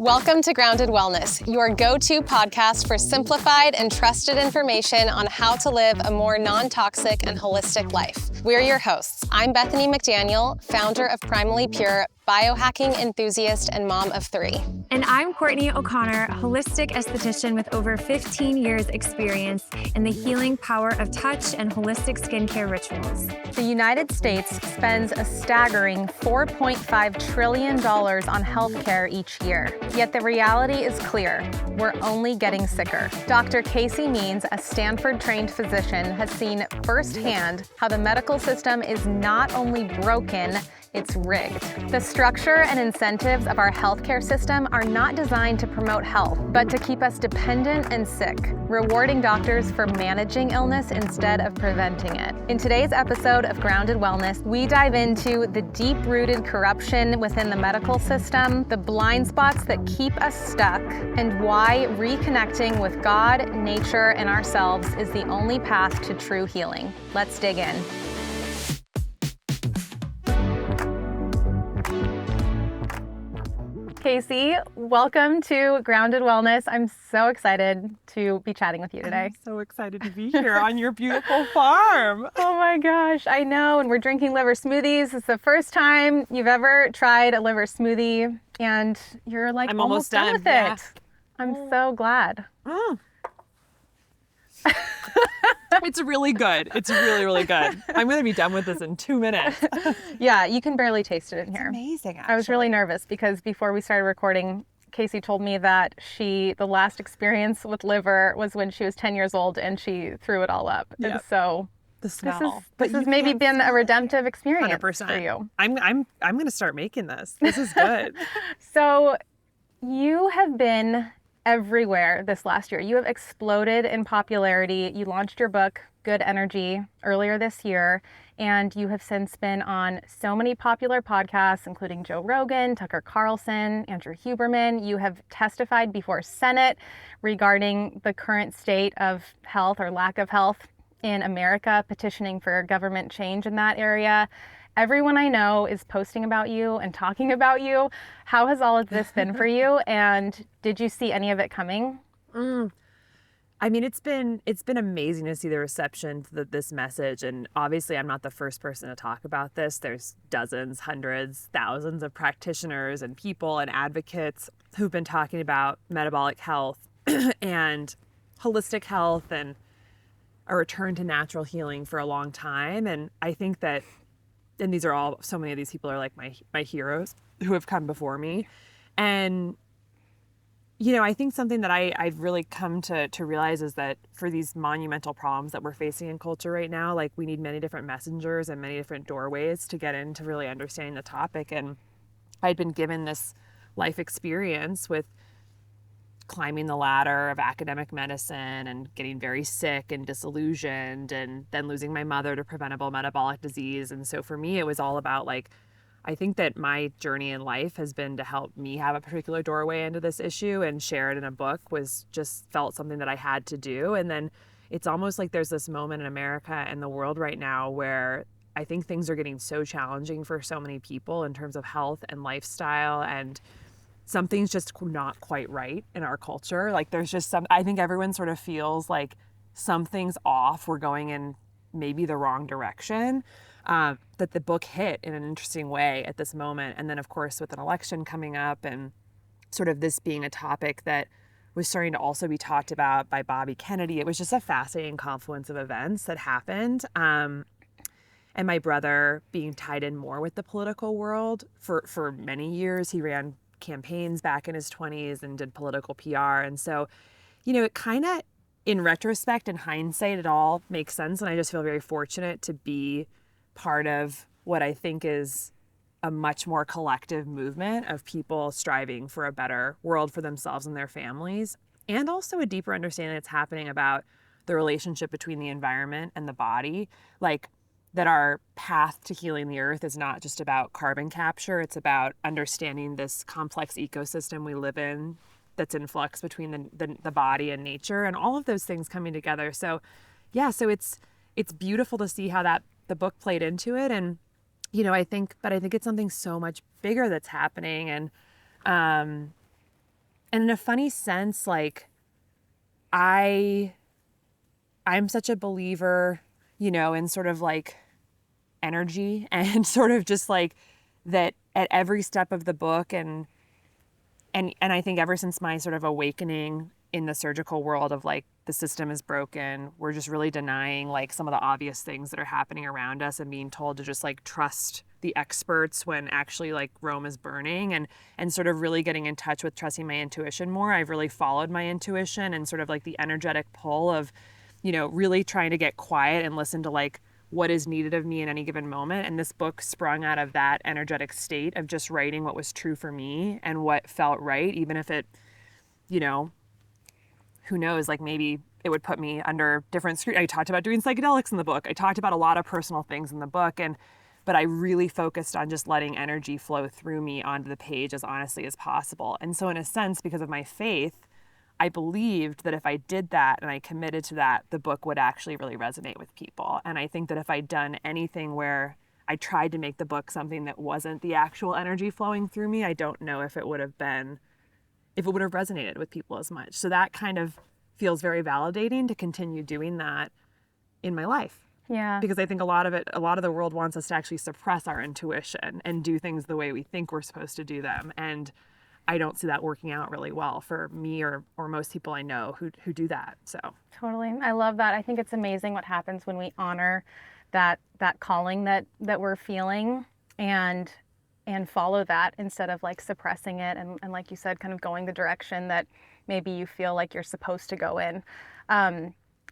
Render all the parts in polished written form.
Welcome to Grounded Wellness, your go-to podcast for simplified and trusted information on how to live a more non-toxic and holistic life. We're your hosts. I'm Bethany McDaniel, founder of Primally Pure, biohacking enthusiast and mom of 3. And I'm Courtney O'Connor, holistic esthetician with over 15 years experience in the healing power of touch and holistic skincare rituals. The United States spends a staggering $4.5 trillion on healthcare each year. Yet the reality is clear. We're only getting sicker. Dr. Casey Means, a Stanford-trained physician, has seen firsthand how the medical system is not only broken, it's rigged. The structure and incentives of our healthcare system are not designed to promote health, but to keep us dependent and sick, rewarding doctors for managing illness instead of preventing it. In today's episode of Grounded Wellness, we dive into the deep-rooted corruption within the medical system, the blind spots that keep us stuck, and why reconnecting with God, nature, and ourselves is the only path to true healing. Let's dig in. Casey, welcome to Grounded Wellness. I'm so excited to be chatting with you today. I'm so excited to be here on your beautiful farm. Oh my gosh, I know. And we're drinking liver smoothies. It's the first time you've ever tried a liver smoothie and you're like I'm almost done with it. Yeah. I'm so glad. It's really good. It's really, really good. I'm going to be done with this in 2 minutes. Yeah, you can barely taste it in here. Amazing, actually. I was really nervous because before we started recording, Casey told me that the last experience with liver was when she was 10 years old and she threw it all up. Yep. And so the smell. This has maybe been a redemptive experience 100%. for you. I'm going to start making this. This is good. So you have been everywhere this last year. You have exploded in popularity. You launched your book, Good Energy, earlier this year, and you have since been on so many popular podcasts, including Joe Rogan, Tucker Carlson, Andrew Huberman. You have testified before Senate regarding the current state of health or lack of health in America, petitioning for government change in that area. Everyone I know is posting about you and talking about you. How has all of this been for you? And did you see any of it coming? I mean, it's been amazing to see the reception to this message. And obviously, I'm not the first person to talk about this. There's dozens, hundreds, thousands of practitioners and people and advocates who've been talking about metabolic health and holistic health and a return to natural healing for a long time. And I think that and these are all, so many of these people are like my heroes who have come before me. And, you know, I think something that I've really come to realize is that for these monumental problems that we're facing in culture right now, like we need many different messengers and many different doorways to get into really understanding the topic. And I'd been given this life experience with climbing the ladder of academic medicine and getting very sick and disillusioned and then losing my mother to preventable metabolic disease. And so for me, it was all about I think that my journey in life has been to help me have a particular doorway into this issue, and share it in a book was just felt something that I had to do. And then it's almost like there's this moment in America and the world right now where I think things are getting so challenging for so many people in terms of health and lifestyle, and something's just not quite right in our culture. Like there's just I think everyone sort of feels like something's off. We're going in maybe the wrong direction. That the book hit in an interesting way at this moment. And then of course with an election coming up and sort of this being a topic that was starting to also be talked about by Bobby Kennedy, it was just a fascinating confluence of events that happened. And my brother being tied in more with the political world for many years. He ran campaigns back in his 20s and did political PR. And so, you know, it kind of, in retrospect and hindsight, it all makes sense. And I just feel very fortunate to be part of what I think is a much more collective movement of people striving for a better world for themselves and their families, and also a deeper understanding that's happening about the relationship between the environment and the body. Like that our path to healing the earth is not just about carbon capture. It's about understanding this complex ecosystem we live in that's in flux between the body and nature, and all of those things coming together. So yeah, so it's beautiful to see how the book played into it. And, you know, I think it's something so much bigger that's happening. And in a funny sense, like I'm such a believer, you know, in sort of like energy and sort of just like that at every step of the book. And I think ever since my sort of awakening in the surgical world of like, the system is broken, we're just really denying like some of the obvious things that are happening around us and being told to just like trust the experts when actually like Rome is burning, and sort of really getting in touch with trusting my intuition more. I've really followed my intuition and sort of like the energetic pull of, you know, really trying to get quiet and listen to like what is needed of me in any given moment. And this book sprung out of that energetic state of just writing what was true for me and what felt right, even if it, you know, who knows, like maybe it would put me under different scrutiny. I talked about doing psychedelics in the book. I talked about a lot of personal things in the book, but I really focused on just letting energy flow through me onto the page as honestly as possible. And so in a sense, because of my faith, I believed that if I did that and I committed to that, the book would actually really resonate with people. And I think that if I'd done anything where I tried to make the book something that wasn't the actual energy flowing through me, I don't know if it would have resonated with people as much. So that kind of feels very validating to continue doing that in my life. Yeah. Because I think a lot of the world wants us to actually suppress our intuition and do things the way we think we're supposed to do them. And I don't see that working out really well for me or most people I know who do that. So Totally. I love that. I think it's amazing what happens when we honor that calling that we're feeling and follow that instead of like suppressing it and like you said, kind of going the direction that maybe you feel like you're supposed to go in.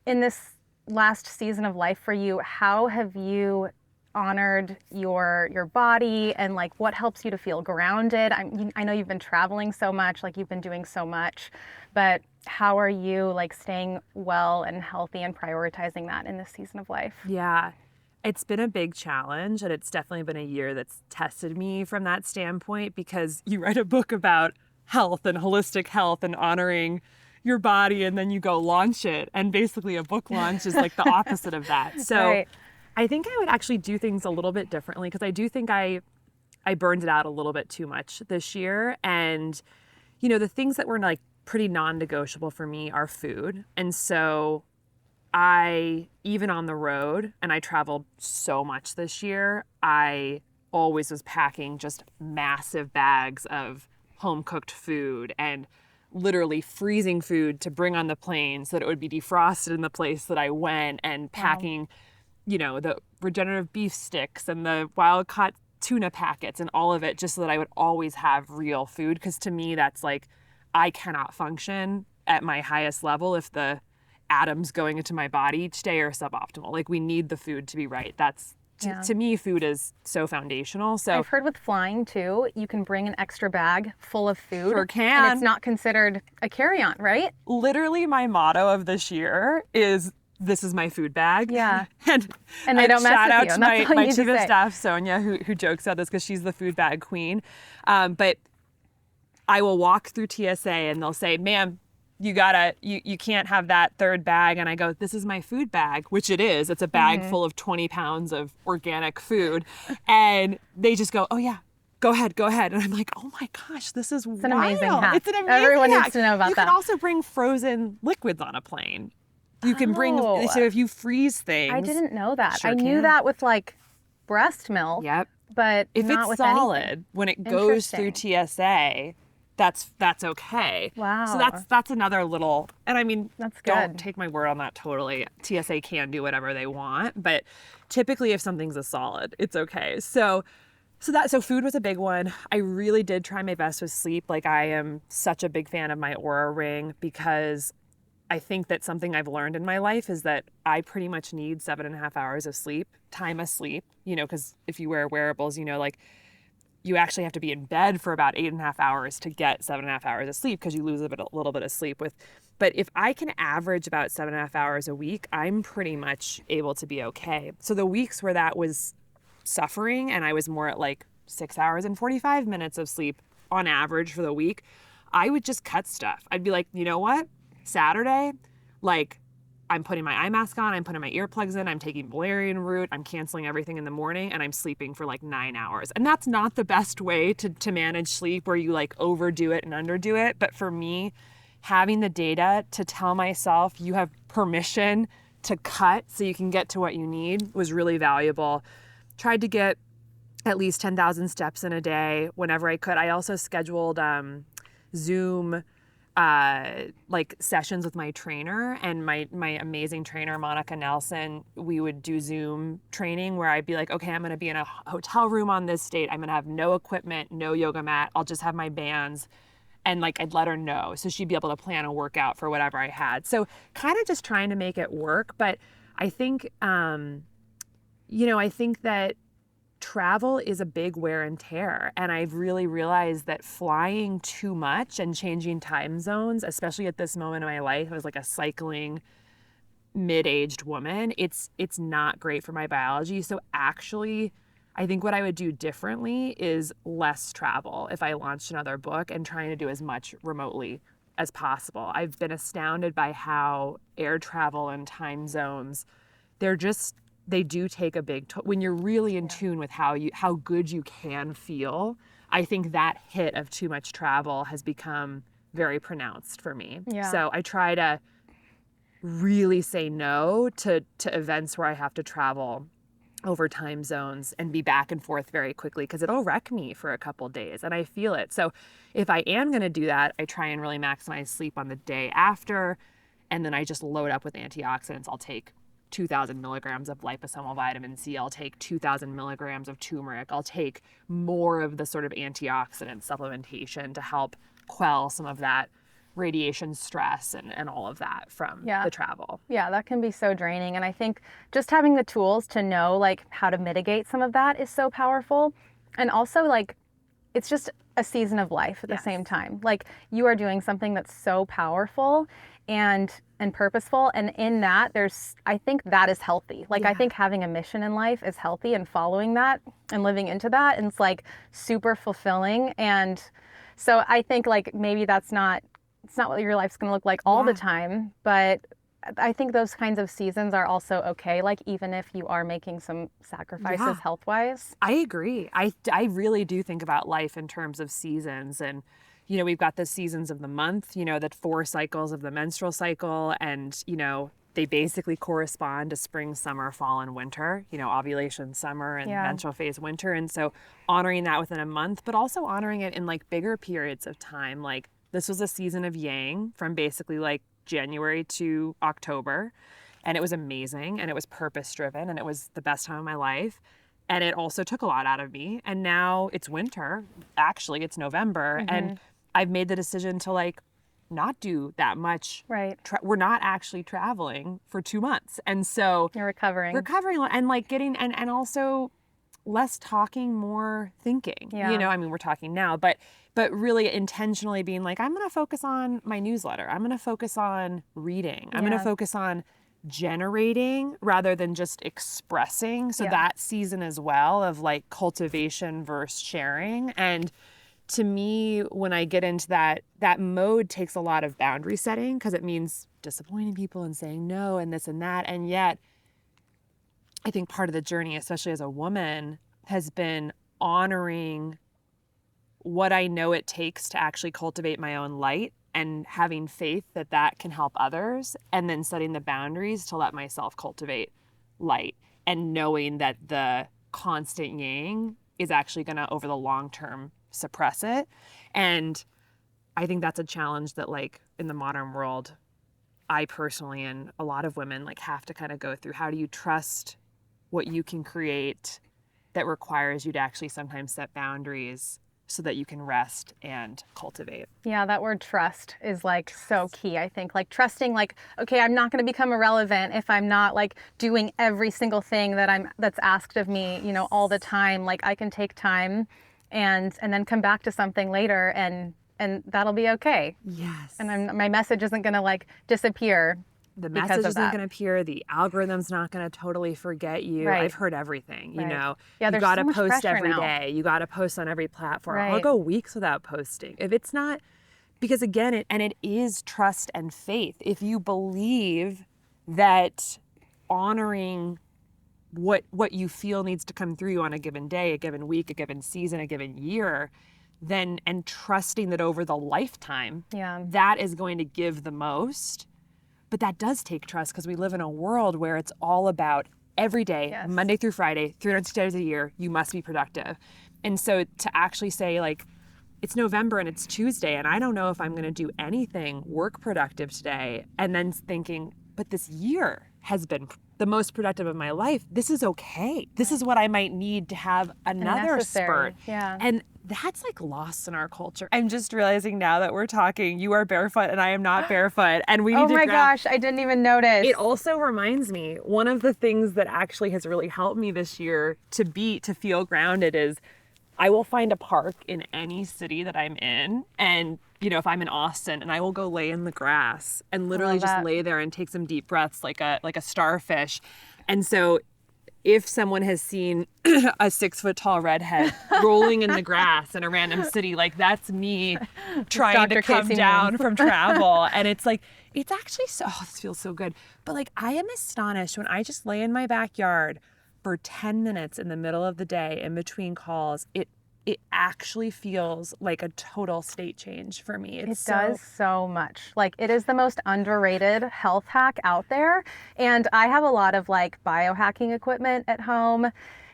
In this last season of life for you, how have you honored your body, and like what helps you to feel grounded? I know you've been traveling so much, like you've been doing so much, but how are you like staying well and healthy and prioritizing that in this season of life? yeah, it's been a big challenge, and it's definitely been a year that's tested me from that standpoint, because you write a book about health and holistic health and honoring your body, and then you go launch it, and basically a book launch is like the opposite of that. So Right. I think I would actually do things a little bit differently, because I do think I burned it out a little bit too much this year. And, you know, the things that were like pretty non-negotiable for me are food. And so I, even on the road, and I traveled so much this year, I always was packing just massive bags of home-cooked food and literally freezing food to bring on the plane so that it would be defrosted in the place that I went, and packing, you know, the regenerative beef sticks and the wild-caught tuna packets and all of it, just so that I would always have real food. Because to me, that's like, I cannot function at my highest level if the atoms going into my body each day are suboptimal. Like, we need the food to be right. That's, to me, food is so foundational. So I've heard with flying too, you can bring an extra bag full of food. Sure can. And it's not considered a carry-on, right? literally my motto of this year is, this is my food bag. Yeah. and they don't mess shout with out you, to and that's all my you need chief to of say. staff, Sonia, who jokes about this because she's the food bag queen. But I will walk through TSA and they'll say, ma'am, you can't have that third bag. And I go, this is my food bag, which it is. It's a bag full of 20 pounds of organic food. And they just go, oh yeah, go ahead. And I'm like, oh my gosh, this is It's an amazing hack. It's an amazing Everyone hack. needs to know about you that. You can also bring frozen liquids on a plane. You can bring, Oh. so if you freeze things. I didn't know that. Sure I knew can. that with like breast milk, Yep. but If not it's with solid, anything. when it goes through TSA, that's okay. Wow. So that's another little, and I mean, That's don't good. take my word on that totally. TSA can do whatever they want, but typically if something's a solid, it's okay. So food was a big one. I really did try my best with sleep. Like, I am such a big fan of my Oura Ring, because I think that something I've learned in my life is that I pretty much need 7.5 hours of sleep, time asleep, you know, because if you wear wearables, you know, like, you actually have to be in bed for about 8.5 hours to get 7.5 hours of sleep, because you lose a little bit of sleep with. But if I can average about 7.5 hours a week, I'm pretty much able to be okay. So the weeks where that was suffering and I was more at like 6 hours and 45 minutes of sleep on average for the week, I would just cut stuff. I'd be like, you know what? Saturday, like, I'm putting my eye mask on, I'm putting my earplugs in, I'm taking valerian root, I'm canceling everything in the morning, and I'm sleeping for like 9 hours. And that's not the best way to manage sleep, where you like overdo it and underdo it. But for me, having the data to tell myself you have permission to cut so you can get to what you need was really valuable. Tried to get at least 10,000 steps in a day whenever I could. I also scheduled Zoom like sessions with my trainer, and my amazing trainer, Monica Nelson. We would do Zoom training where I'd be like, okay, I'm going to be in a hotel room on this date. I'm going to have no equipment, no yoga mat. I'll just have my bands. And like, I'd let her know so she'd be able to plan a workout for whatever I had. So kind of just trying to make it work. But I think, I think that travel is a big wear and tear. And I've really realized that flying too much and changing time zones, especially at this moment in my life, I was like a cycling mid-aged woman. It's not great for my biology. So actually, I think what I would do differently is less travel if I launched another book, and trying to do as much remotely as possible. I've been astounded by how air travel and time zones, they do take a big toll. When you're really in tune with how good you can feel, I think that hit of too much travel has become very pronounced for me. Yeah. So I try to really say no to events where I have to travel over time zones and be back and forth very quickly, because it'll wreck me for a couple days, and I feel it. So if I am going to do that, I try and really maximize sleep on the day after, and then I just load up with antioxidants. I'll take 2,000 milligrams of liposomal vitamin C. I'll take 2,000 milligrams of turmeric. I'll take more of the sort of antioxidant supplementation to help quell some of that radiation stress and all of that from the travel. Yeah, that can be so draining. And I think just having the tools to know like how to mitigate some of that is so powerful. And also like, it's just a season of life at the same time. Like, you are doing something that's so powerful and purposeful. And in that, I think that is healthy. Like, I think having a mission in life is healthy, and following that and living into that, and it's like super fulfilling. And so I think like maybe it's not what your life's going to look like all the time, but I think those kinds of seasons are also okay. Like, even if you are making some sacrifices health-wise. I agree. I really do think about life in terms of seasons. And, we've got the seasons of the month, the 4 cycles of the menstrual cycle. And, they basically correspond to spring, summer, fall, and winter, ovulation, summer, and menstrual phase, winter. And so honoring that within a month, but also honoring it in like bigger periods of time. Like, this was a season of yang from basically like January to October, and it was amazing, and it was purpose driven, and it was the best time of my life. And it also took a lot out of me. And now it's winter. Actually, it's November, and I've made the decision to like not do that much. Right. We're not actually traveling for 2 months, and so you're recovering and like getting and also less talking, more thinking. We're talking now, but really intentionally being like, I'm going to focus on my newsletter. I'm going to focus on reading. I'm going to focus on generating rather than just expressing. So that season as well of like cultivation versus sharing. And to me, when I get into that mode takes a lot of boundary setting, because it means disappointing people and saying no and this and that. And yet I think part of the journey, especially as a woman, has been honoring what I know it takes to actually cultivate my own light, and having faith that that can help others, and then setting the boundaries to let myself cultivate light, and knowing that the constant yang is actually going to, over the long term, suppress it. And I think that's a challenge that, like, in the modern world, I personally and a lot of women like have to kind of go through. How do you trust what you can create that requires you to actually sometimes set boundaries so that you can rest and cultivate? Yeah, that word trust is like so key, I think. Like trusting, like, okay, I'm not going to become irrelevant if I'm not like doing every single thing that's asked of me, all the time. Like, I can take time and then come back to something later, and that'll be okay. Yes. And my message isn't going to like disappear. The message isn't going to appear. The algorithm's not going to totally forget you. Right. I've heard everything, Yeah, you got to post every now. day. You got to post on every platform. Right. I'll go weeks without posting. If it's not, because again, it is trust and faith. If you believe that honoring what you feel needs to come through you on a given day, a given week, a given season, a given year, then and trusting that over the lifetime, that is going to give the most. But that does take trust because we live in a world where it's all about every day, Monday through Friday, 360 days a year, you must be productive. And so to actually say like, it's November and it's Tuesday and I don't know if I'm going to do anything work productive today. And then thinking, but this year has been the most productive of my life. This is okay. This is what I might need to have another spurt. Yeah. And that's like lost in our culture. I'm just realizing now that we're talking, you are barefoot and I am not barefoot. And we need to gosh, I didn't even notice. It also reminds me, one of the things that actually has really helped me this year to feel grounded is I will find a park in any city that I'm in. And, you know, if I'm in Austin and I will go lay in the grass and literally just lay there and take some deep breaths like a starfish. And so if someone has seen a 6 foot tall redhead rolling in the grass in a random city, like that's me trying to come down from travel. And it's like, it's actually this feels so good. But like, I am astonished when I just lay in my backyard for 10 minutes in the middle of the day in between calls, it actually feels like a total state change for me. It does so much. Like it is the most underrated health hack out there. And I have a lot of like biohacking equipment at home.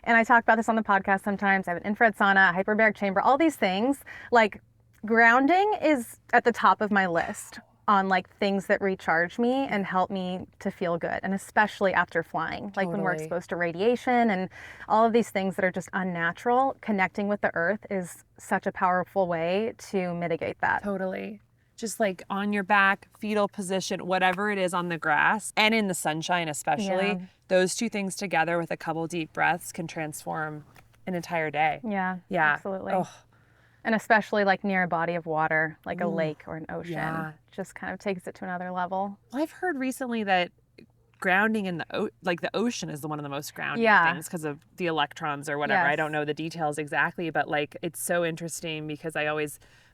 And I talk about this on the podcast sometimes. I have an infrared sauna, a hyperbaric chamber, all these things. Like grounding is at the top of my list on like things that recharge me and help me to feel good. And especially after flying, like when we're exposed to radiation and all of these things that are just unnatural, connecting with the earth is such a powerful way to mitigate that. Totally. Just like on your back, fetal position, whatever it is on the grass and in the sunshine, especially, those two things together with a couple deep breaths can transform an entire day. Yeah, absolutely. Oh. And especially like near a body of water, like a lake or an ocean, just kind of takes it to another level. Well, I've heard recently that grounding in the ocean is one of the most grounding things because of the electrons or whatever. I don't know the details exactly, but like it's so interesting because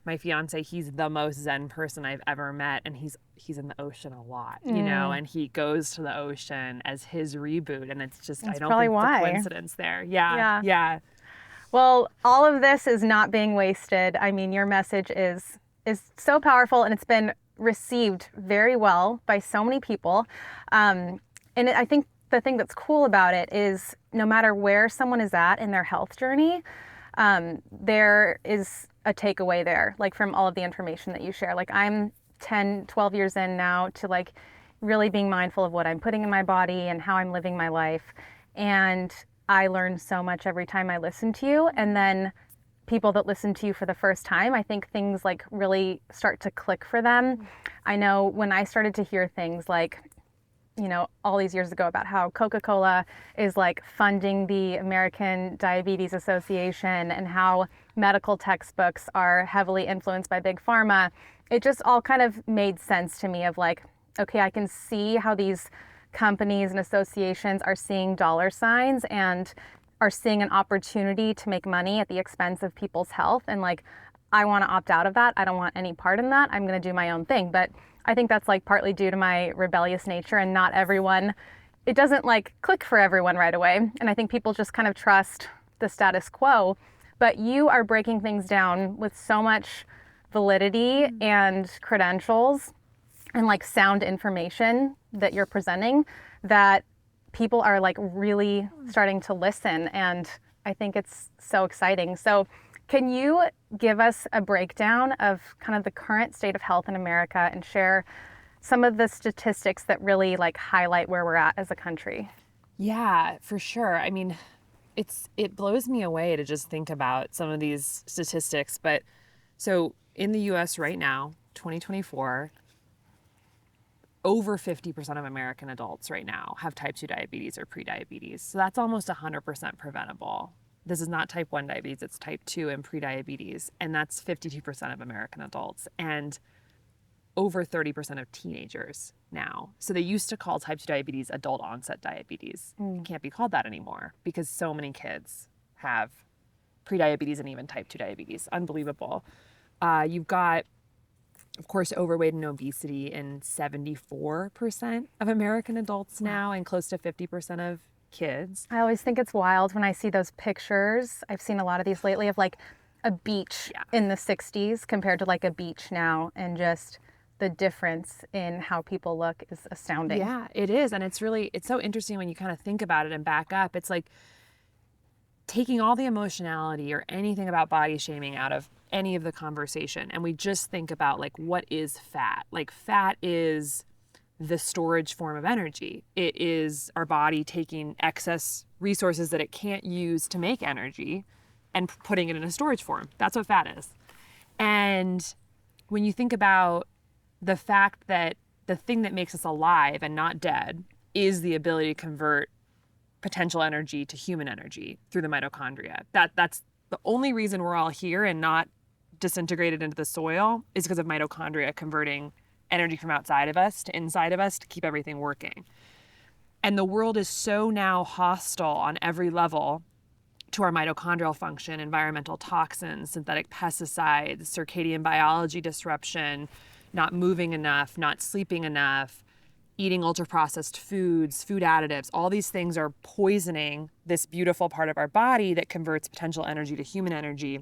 my fiance, he's the most Zen person I've ever met, and he's in the ocean a lot, you know, and he goes to the ocean as his reboot, and it's just I don't think the coincidence there. Yeah. Well, all of this is not being wasted. I mean, your message is so powerful, and it's been received very well by so many people. And I think the thing that's cool about it is no matter where someone is at in their health journey, there is a takeaway there, like from all of the information that you share. Like I'm 10, 12 years in now to like really being mindful of what I'm putting in my body and how I'm living my life. And I learn so much every time I listen to you. And then people that listen to you for the first time, I think things like really start to click for them. I know when I started to hear things like, you know, all these years ago about how Coca-Cola is like funding the American Diabetes Association and how medical textbooks are heavily influenced by Big Pharma, it just all kind of made sense to me of like, okay, I can see how these companies and associations are seeing dollar signs and are seeing an opportunity to make money at the expense of people's health. And like, I want to opt out of that. I don't want any part in that. I'm going to do my own thing. But I think that's like partly due to my rebellious nature, and not everyone, it doesn't like click for everyone right away. And I think people just kind of trust the status quo, but you are breaking things down with so much validity and credentials and like sound information that you're presenting that people are like really starting to listen. And I think it's so exciting. So can you give us a breakdown of kind of the current state of health in America and share some of the statistics that really like highlight where we're at as a country? Yeah, for sure. I mean, it blows me away to just think about some of these statistics. But so in the US right now, 2024, over 50% of American adults right now have type 2 diabetes or prediabetes. So that's almost 100% preventable. This is not type 1 diabetes, it's type 2 and prediabetes. And that's 52% of American adults and over 30% of teenagers now. So they used to call type 2 diabetes adult onset diabetes. It can't be called that anymore because so many kids have prediabetes and even type 2 diabetes. Unbelievable. You've got of course, overweight and obesity in 74% of American adults now, and close to 50% of kids. I always think it's wild when I see those pictures. I've seen a lot of these lately of like a beach in the 60s compared to like a beach now, and just the difference in how people look is astounding. Yeah, it is. And it's so interesting when you kind of think about it and back up. It's like taking all the emotionality or anything about body shaming out of any of the conversation, and we just think about like, what is fat? Like, fat is the storage form of energy. It is our body taking excess resources that it can't use to make energy and putting it in a storage form. That's what fat is. And when you think about the fact that the thing that makes us alive and not dead is the ability to convert potential energy to human energy through the mitochondria. That's the only reason we're all here and not disintegrated into the soil, is because of mitochondria converting energy from outside of us to inside of us to keep everything working. And the world is so now hostile on every level to our mitochondrial function: environmental toxins, synthetic pesticides, circadian biology disruption, not moving enough, not sleeping enough, eating ultra-processed foods, food additives. All these things are poisoning this beautiful part of our body that converts potential energy to human energy.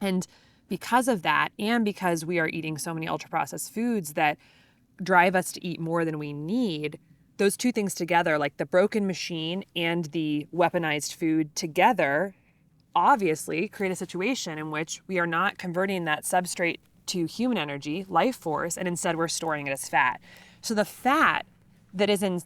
And because of that, and because we are eating so many ultra-processed foods that drive us to eat more than we need, those two things together, like the broken machine and the weaponized food together, obviously create a situation in which we are not converting that substrate to human energy, life force, and instead we're storing it as fat. So the fat that is in,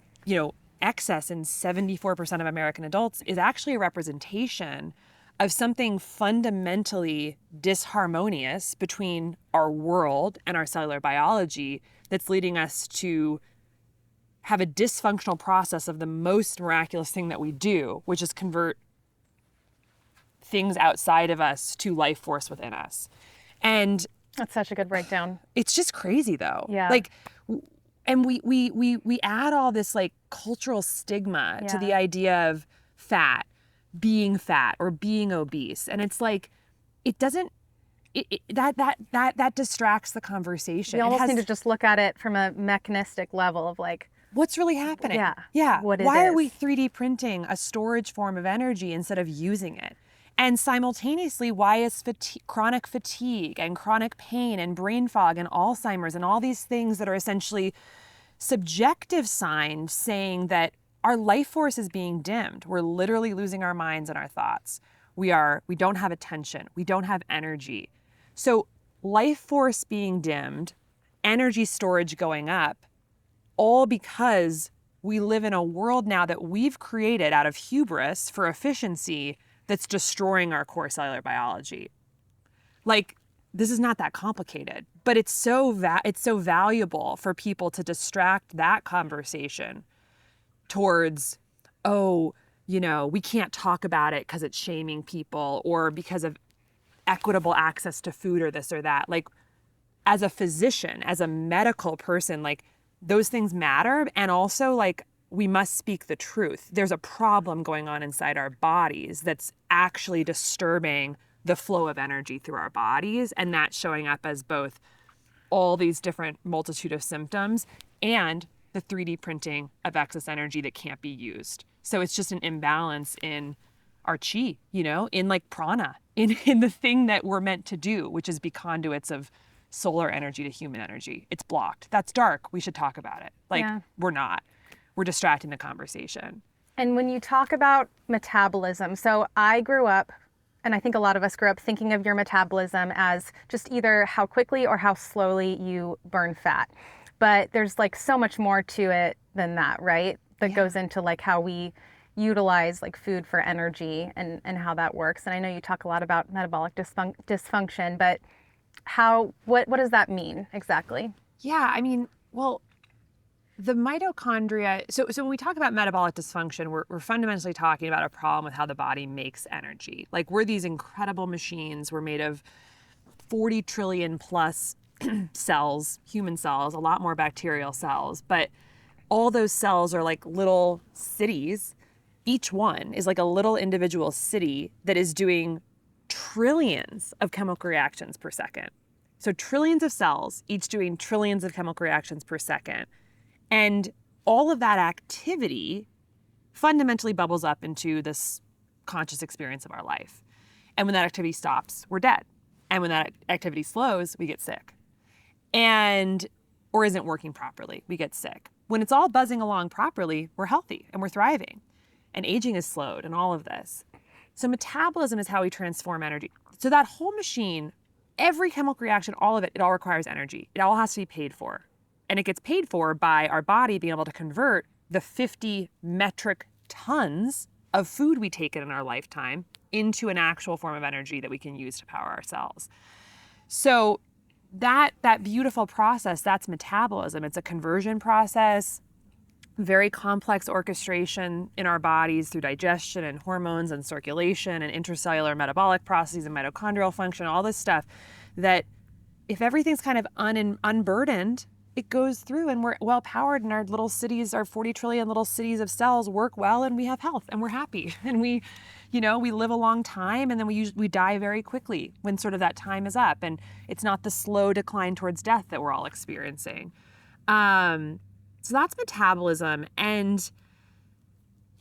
excess in 74% of American adults is actually a representation of something fundamentally disharmonious between our world and our cellular biology that's leading us to have a dysfunctional process of the most miraculous thing that we do, which is convert things outside of us to life force within us. And That's such a good breakdown. it's just crazy though. Yeah. Like, and we add all this like cultural stigma to the idea of fat, being fat or being obese. And it's like, it doesn't, that distracts the conversation. We almost need to just look at it from a mechanistic level of like, what's really happening? Yeah. What it Why are is. we 3D printing a storage form of energy instead of using it? And simultaneously, why is chronic fatigue and chronic pain and brain fog and Alzheimer's and all these things that are essentially subjective signs saying that our life force is being dimmed? We're literally losing our minds and our thoughts. We don't have attention. We don't have energy. So life force being dimmed, energy storage going up, all because we live in a world now that we've created out of hubris for efficiency that's destroying our core cellular biology. Like, this is not that complicated, but it's so valuable for people to distract that conversation towards, we can't talk about it because it's shaming people or because of equitable access to food or this or that. Like, as a physician, as a medical person, like, those things matter. And also, like, we must speak the truth. There's a problem going on inside our bodies that's actually disturbing the flow of energy through our bodies. And that's showing up as both all these different multitude of symptoms and the 3D printing of excess energy that can't be used. So it's just an imbalance in our chi, in like prana, in the thing that we're meant to do, which is be conduits of solar energy to human energy. It's blocked. That's dark. We should talk about it. We're not. We're distracting the conversation. And when you talk about metabolism, so I grew up, and I think a lot of us grew up thinking of your metabolism as just either how quickly or how slowly you burn fat. But there's like so much more to it than that, right? That goes into like how we utilize like food for energy and how that works. And I know you talk a lot about metabolic dysfunction, but what does that mean exactly? Yeah, the mitochondria, so when we talk about metabolic dysfunction, we're fundamentally talking about a problem with how the body makes energy. Like, we're these incredible machines. We're made of 40 trillion plus cells, human cells, a lot more bacterial cells, but all those cells are like little cities. Each one is like a little individual city that is doing trillions of chemical reactions per second. So trillions of cells, each doing trillions of chemical reactions per second. And all of that activity fundamentally bubbles up into this conscious experience of our life. And when that activity stops, we're dead. And when that activity slows, we get sick. Or isn't working properly, we get sick. When it's all buzzing along properly, we're healthy and we're thriving. And aging is slowed and all of this. So metabolism is how we transform energy. So that whole machine, every chemical reaction, all of it, it all requires energy. It all has to be paid for. And it gets paid for by our body being able to convert the 50 metric tons of food we take in our lifetime into an actual form of energy that we can use to power our cells. So that beautiful process, that's metabolism. It's a conversion process, very complex orchestration in our bodies through digestion and hormones and circulation and intracellular metabolic processes and mitochondrial function, all this stuff that if everything's kind of unburdened, it goes through and we're well powered and our little cities, our 40 trillion little cities of cells work well and we have health and we're happy and we live a long time and then we die very quickly when sort of that time is up and it's not the slow decline towards death that we're all experiencing. So that's metabolism. And,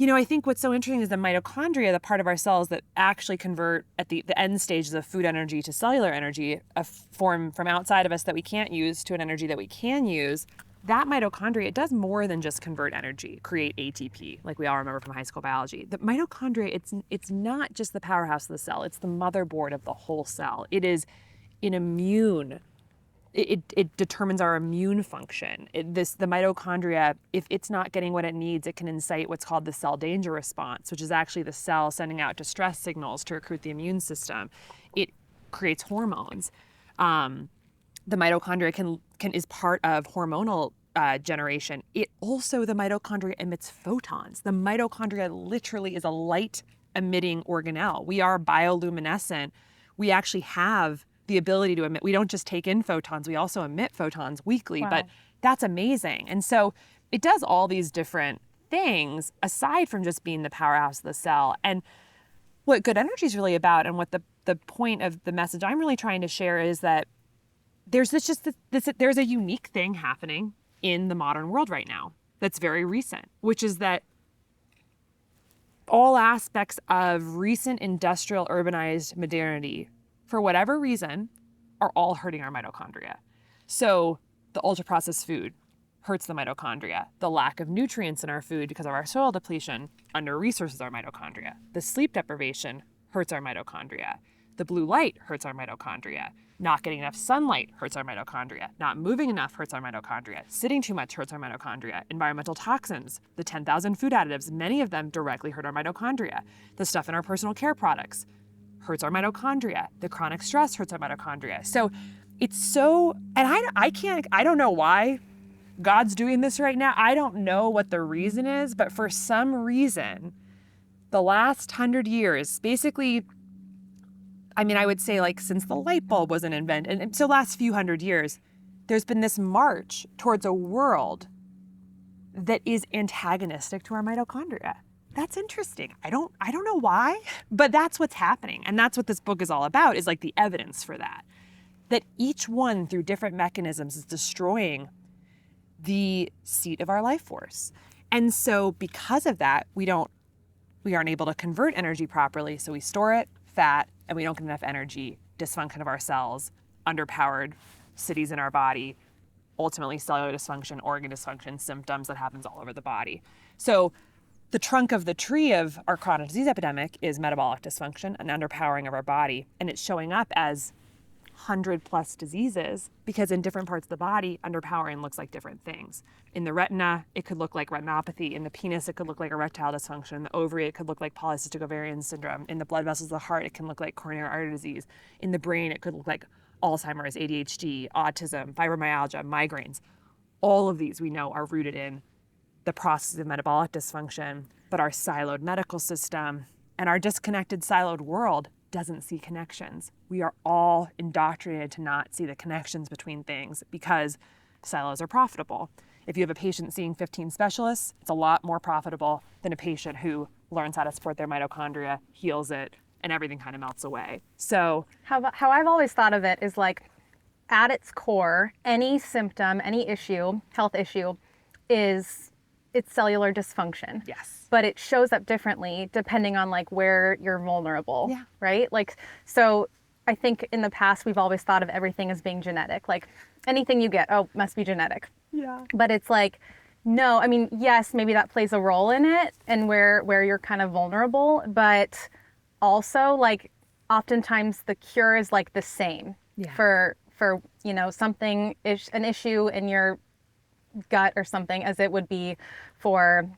I think what's so interesting is the mitochondria, the part of our cells that actually convert at the end stages of food energy to cellular energy, a form from outside of us that we can't use to an energy that we can use. That mitochondria, it does more than just convert energy, create ATP, like we all remember from high school biology. The mitochondria, it's not just the powerhouse of the cell, it's the motherboard of the whole cell. It is an immune. It determines our immune function. The mitochondria, if it's not getting what it needs, it can incite what's called the cell danger response, which is actually the cell sending out distress signals to recruit the immune system. It creates hormones. The mitochondria is part of hormonal generation. The mitochondria emits photons. The mitochondria literally is a light emitting organelle. We are bioluminescent. We actually have the ability to emit. We don't just take in photons, we also emit photons weekly, Wow. But that's amazing. And so it does all these different things aside from just being the powerhouse of the cell. And what good energy is really about and what the point of the message I'm really trying to share is that there's there's a unique thing happening in the modern world right now that's very recent, which is that all aspects of recent industrial urbanized modernity, for whatever reason, are all hurting our mitochondria. So the ultra-processed food hurts the mitochondria. The lack of nutrients in our food because of our soil depletion under-resources our mitochondria. The sleep deprivation hurts our mitochondria. The blue light hurts our mitochondria. Not getting enough sunlight hurts our mitochondria. Not moving enough hurts our mitochondria. Sitting too much hurts our mitochondria. Environmental toxins, the 10,000 food additives, many of them directly hurt our mitochondria. The stuff in our personal care products hurts our mitochondria. The chronic stress hurts our mitochondria. So it's so, and I don't know why God's doing this right now. I don't know what the reason is, but for some reason, the last 100 years, basically, I would say like since the light bulb wasn't invented, and so last few hundred years, there's been this march towards a world that is antagonistic to our mitochondria. That's interesting. I don't know why, but that's what's happening. And that's what this book is all about, is like the evidence for that. That each one through different mechanisms is destroying the seat of our life force. And so because of that, we aren't able to convert energy properly. So we store it, fat, and we don't get enough energy, dysfunction of our cells, underpowered cities in our body, ultimately cellular dysfunction, organ dysfunction, symptoms that happens all over the body. So the trunk of the tree of our chronic disease epidemic is metabolic dysfunction, an underpowering of our body. And it's showing up as 100+ diseases because in different parts of the body, underpowering looks like different things. In the retina, it could look like retinopathy. In the penis, it could look like erectile dysfunction. In the ovary, it could look like polycystic ovarian syndrome. In the blood vessels of the heart, it can look like coronary artery disease. In the brain, it could look like Alzheimer's, ADHD, autism, fibromyalgia, migraines. All of these we know are rooted in the process of metabolic dysfunction, but our siloed medical system and our disconnected siloed world doesn't see connections. We are all indoctrinated to not see the connections between things because silos are profitable. If you have a patient seeing 15 specialists, it's a lot more profitable than a patient who learns how to support their mitochondria, heals it, and everything kind of melts away. So How I've always thought of it is like at its core, any symptom, any issue, health issue, it's cellular dysfunction. Yes. But it shows up differently depending on like where you're vulnerable, Yeah. right? Like, so I think in the past we've always thought of everything as being genetic. Like anything you get, oh, must be genetic. Yeah. But it's like, no, I mean, yes, maybe that plays a role in it and where you're kind of vulnerable, but also like oftentimes the cure is like the same for you know, something is an issue in your gut or something as it would be for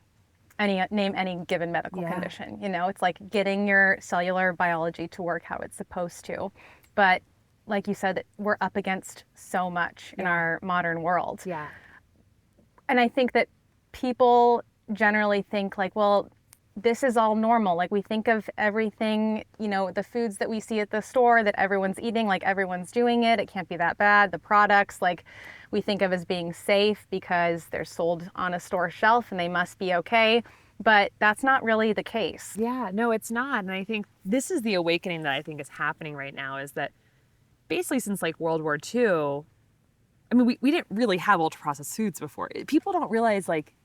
name any given medical condition. You know, it's like getting your cellular biology to work how it's supposed to. But like you said, we're up against so much in our modern world. Yeah. And I think that people generally think like, well, this is all normal. Like we think of everything, you know, the foods that we see at the store that everyone's eating, like everyone's doing it. It can't be that bad. The products, like we think of as being safe because they're sold on a store shelf and they must be okay. But that's not really the case. Yeah, no, it's not. And I think this is the awakening that I think is happening right now, is that basically since like World War II, I mean, we didn't really have ultra-processed foods before. People don't realize, like,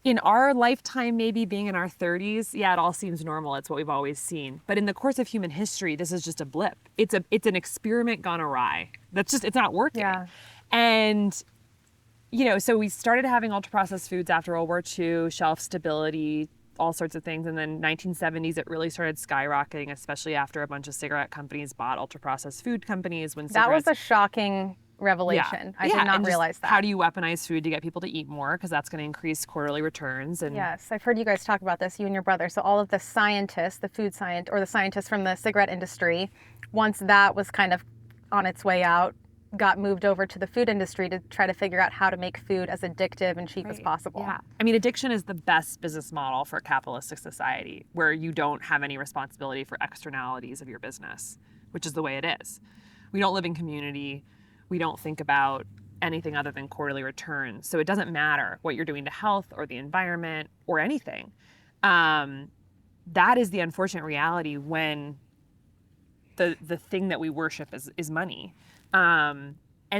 in our lifetime, maybe being in our 30s, yeah, it all seems normal. It's what we've always seen. But in the course of human history, this is just a blip. It's an experiment gone awry. It's not working. Yeah. And, you know, so we started having ultra-processed foods after World War II, shelf stability, all sorts of things. And then 1970s, it really started skyrocketing, especially after a bunch of cigarette companies bought ultra-processed food companies. When that was a shocking revelation. I did not realize that. How do you weaponize food to get people to eat more? Because that's going to increase quarterly returns. And yes, I've heard you guys talk about this, you and your brother. So all of the scientists, the food science or the scientists from the cigarette industry, once that was kind of on its way out, got moved over to the food industry to try to figure out how to make food as addictive and cheap as possible. Yeah. I mean, addiction is the best business model for a capitalistic society where you don't have any responsibility for externalities of your business, which is the way it is. We don't live in community. We don't think about anything other than quarterly returns. So it doesn't matter what you're doing to health or the environment or anything. That is the unfortunate reality when the thing that we worship is money. And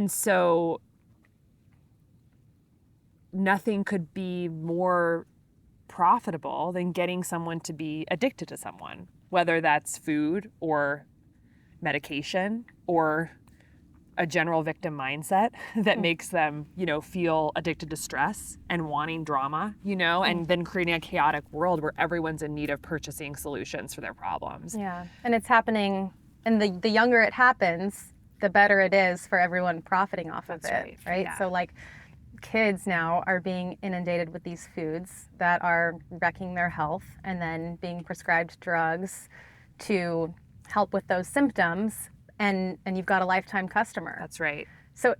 so nothing could be more profitable than getting someone to be addicted to someone, whether that's food or medication or a general victim mindset that makes them, you know, feel addicted to stress and wanting drama, you know, and then creating a chaotic world where everyone's in need of purchasing solutions for their problems. Yeah. And it's happening, and the younger it happens, the better it is for everyone profiting off of it, right? Yeah. So like kids now are being inundated with these foods that are wrecking their health and then being prescribed drugs to help with those symptoms. And you've got a lifetime customer. That's right. So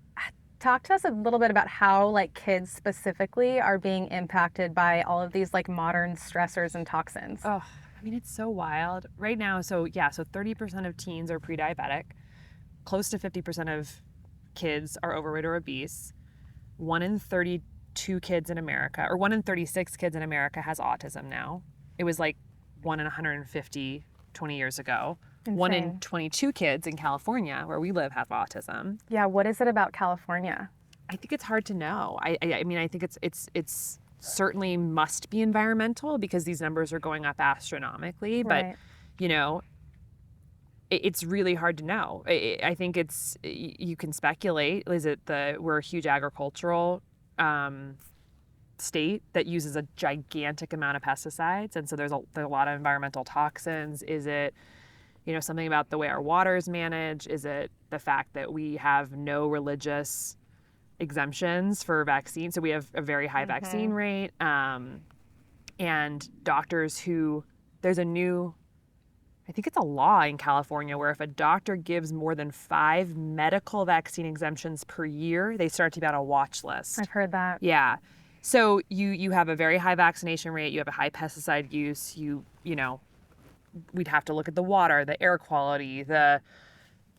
talk to us a little bit about how like kids specifically are being impacted by all of these like modern stressors and toxins. Oh, I mean, it's so wild right now. So 30% of teens are pre-diabetic. Close to 50% of kids are overweight or obese. 1 in 32 kids in America, or 1 in 36 kids in America has autism now. It was like 1 in 150 20 years ago. Insane. 1 in 22 kids in California, where we live, have autism. Yeah, what is it about California? I think it's hard to know. I mean, I think it's certainly must be environmental because these numbers are going up astronomically. But, you know, it's really hard to know. I think you can speculate. Is it we're a huge agricultural state that uses a gigantic amount of pesticides, and so there's a lot of environmental toxins. Is it, you know, something about the way our water is managed? Is it the fact that we have no religious exemptions for vaccines? So we have a very high vaccine rate, and doctors there's a new, I think it's a law in California where if a doctor gives more than 5 medical vaccine exemptions per year, they start to be on a watch list. I've heard that. Yeah. So you have a very high vaccination rate, you have a high pesticide use, you know, we'd have to look at the water, the air quality,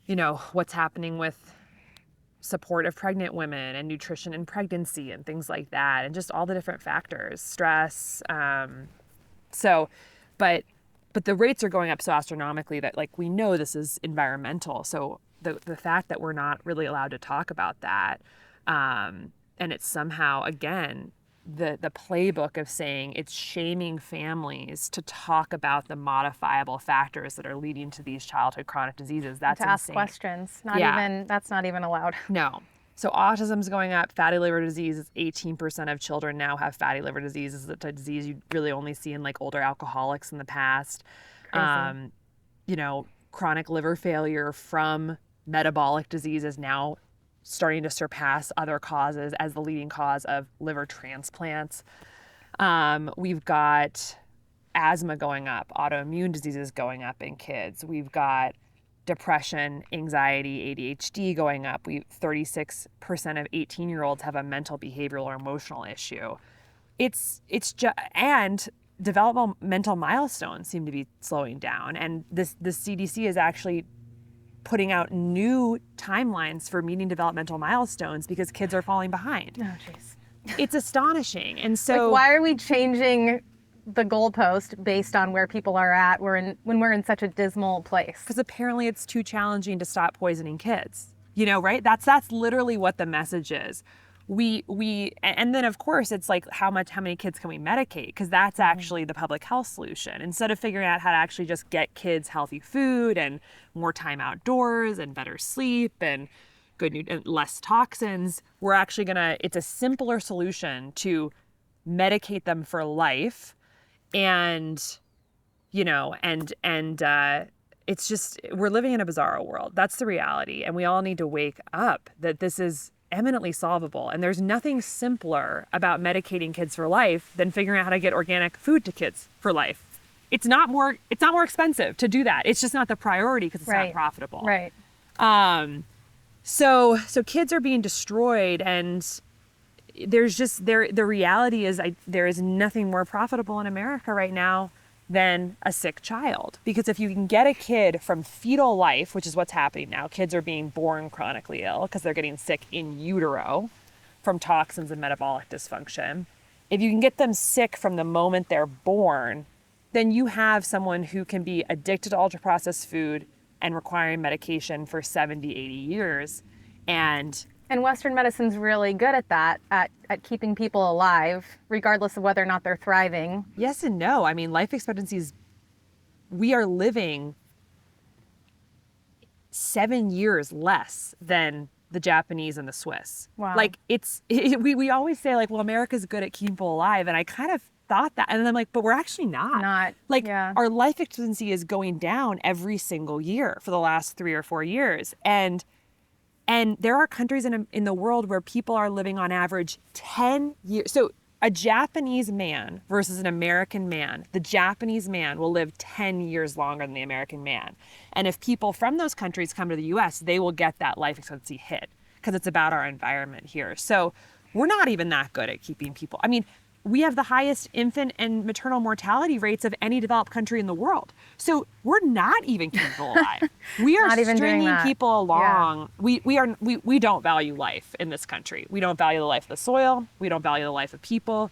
you know, what's happening with support of pregnant women and nutrition in pregnancy and things like that, and just all the different factors, stress. But the rates are going up so astronomically that like we know this is environmental. So the fact that we're not really allowed to talk about that. And it's somehow, again, the playbook of saying it's shaming families to talk about the modifiable factors that are leading to these childhood chronic diseases. That's to ask insane. questions. That's not even allowed. No. So autism's going up, fatty liver disease is 18% of children now have fatty liver disease. This is a disease you really only see in like older alcoholics in the past. Crazy. Chronic liver failure from metabolic disease is now starting to surpass other causes as the leading cause of liver transplants. We've got asthma going up, autoimmune diseases going up in kids. We've got depression, anxiety, ADHD going up. 36% of 18-year-olds have a mental, behavioral, or emotional issue. And developmental milestones seem to be slowing down. And the CDC is actually putting out new timelines for meeting developmental milestones because kids are falling behind. Oh, jeez. It's astonishing. And so Like, why are we changing the goalpost based on where people are at when we're in such a dismal place? Because apparently it's too challenging to stop poisoning kids. Right? That's literally what the message is. And then of course it's like how many kids can we medicate? Because that's actually the public health solution. Instead of figuring out how to actually just get kids healthy food and more time outdoors and better sleep and and less toxins, we're actually it's a simpler solution to medicate them for life. And it's just, we're living in a bizarro world. That's the reality. And we all need to wake up that this is eminently solvable. And there's nothing simpler about medicating kids for life than figuring out how to get organic food to kids for life. It's not more expensive to do that. It's just not the priority because it's not profitable. Right. So kids are being destroyed, and there's just the reality is there is nothing more profitable in America right now than a sick child. Because if you can get a kid from fetal life, which is what's happening now, kids are being born chronically ill because they're getting sick in utero from toxins and metabolic dysfunction. If you can get them sick from the moment they're born, then you have someone who can be addicted to ultra-processed food and requiring medication for 70, 80 years. And Western medicine's really good at that, at keeping people alive, regardless of whether or not they're thriving. Yes and no. I mean, life expectancies, we are living 7 years less than the Japanese and the Swiss. Wow. Like we always say like, well, America's good at keeping people alive. And I kind of thought that, and then I'm like, but we're actually not. Our life expectancy is going down every single year for the last 3 or 4 years. And there are countries in the world where people are living on average 10 years. So a Japanese man versus an American man, the Japanese man will live 10 years longer than the American man. And if people from those countries come to the US, they will get that life expectancy hit because it's about our environment here. So we're not even that good at keeping people. I mean, we have the highest infant and maternal mortality rates of any developed country in the world. So we're not even keeping people alive. We are stringing people along. Yeah. We don't value life in this country. We don't value the life of the soil. We don't value the life of people.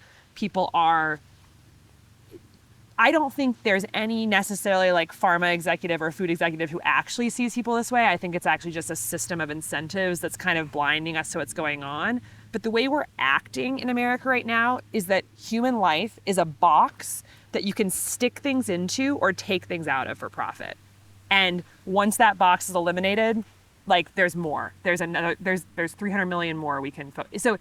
I don't think there's any necessarily like pharma executive or food executive who actually sees people this way. I think it's actually just a system of incentives that's kind of blinding us to what's going on. But the way we're acting in America right now is that human life is a box that you can stick things into or take things out of for profit. And once that box is eliminated, like there's more. There's 300 million more we can so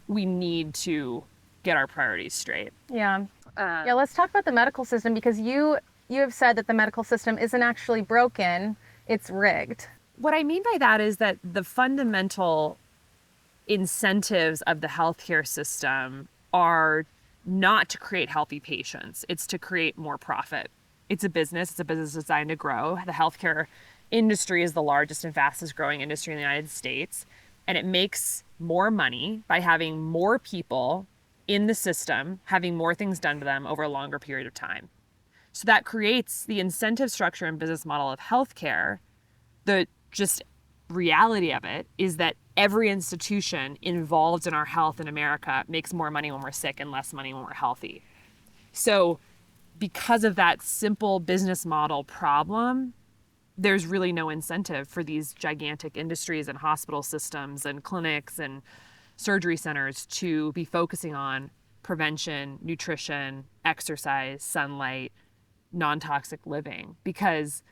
we need to get our priorities straight. Yeah. Let's talk about the medical system, because you have said that the medical system isn't actually broken, it's rigged. What I mean by that is that the fundamental incentives of the healthcare system are not to create healthy patients. It's to create more profit. It's a business designed to grow. The healthcare industry is the largest and fastest growing industry in the United States. And it makes more money by having more people in the system, having more things done to them over a longer period of time. So that creates the incentive structure and business model of healthcare. The just reality of it is that every institution involved in our health in America makes more money when we're sick and less money when we're healthy. So because of that simple business model problem, there's really no incentive for these gigantic industries and hospital systems and clinics and surgery centers to be focusing on prevention, nutrition, exercise, sunlight, non-toxic living, because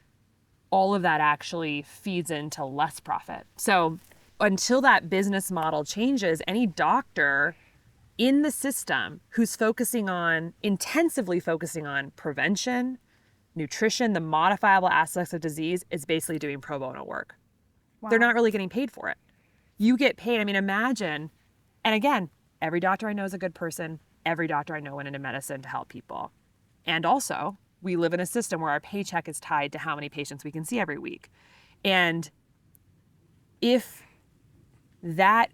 all of that actually feeds into less profit. So until that business model changes, any doctor in the system who's intensively focusing on prevention, nutrition, the modifiable aspects of disease, is basically doing pro bono work. Wow. They're not really getting paid for it. You get paid. I mean, imagine, and again, every doctor I know is a good person. Every doctor I know went into medicine to help people. And also, we live in a system where our paycheck is tied to how many patients we can see every week. And if that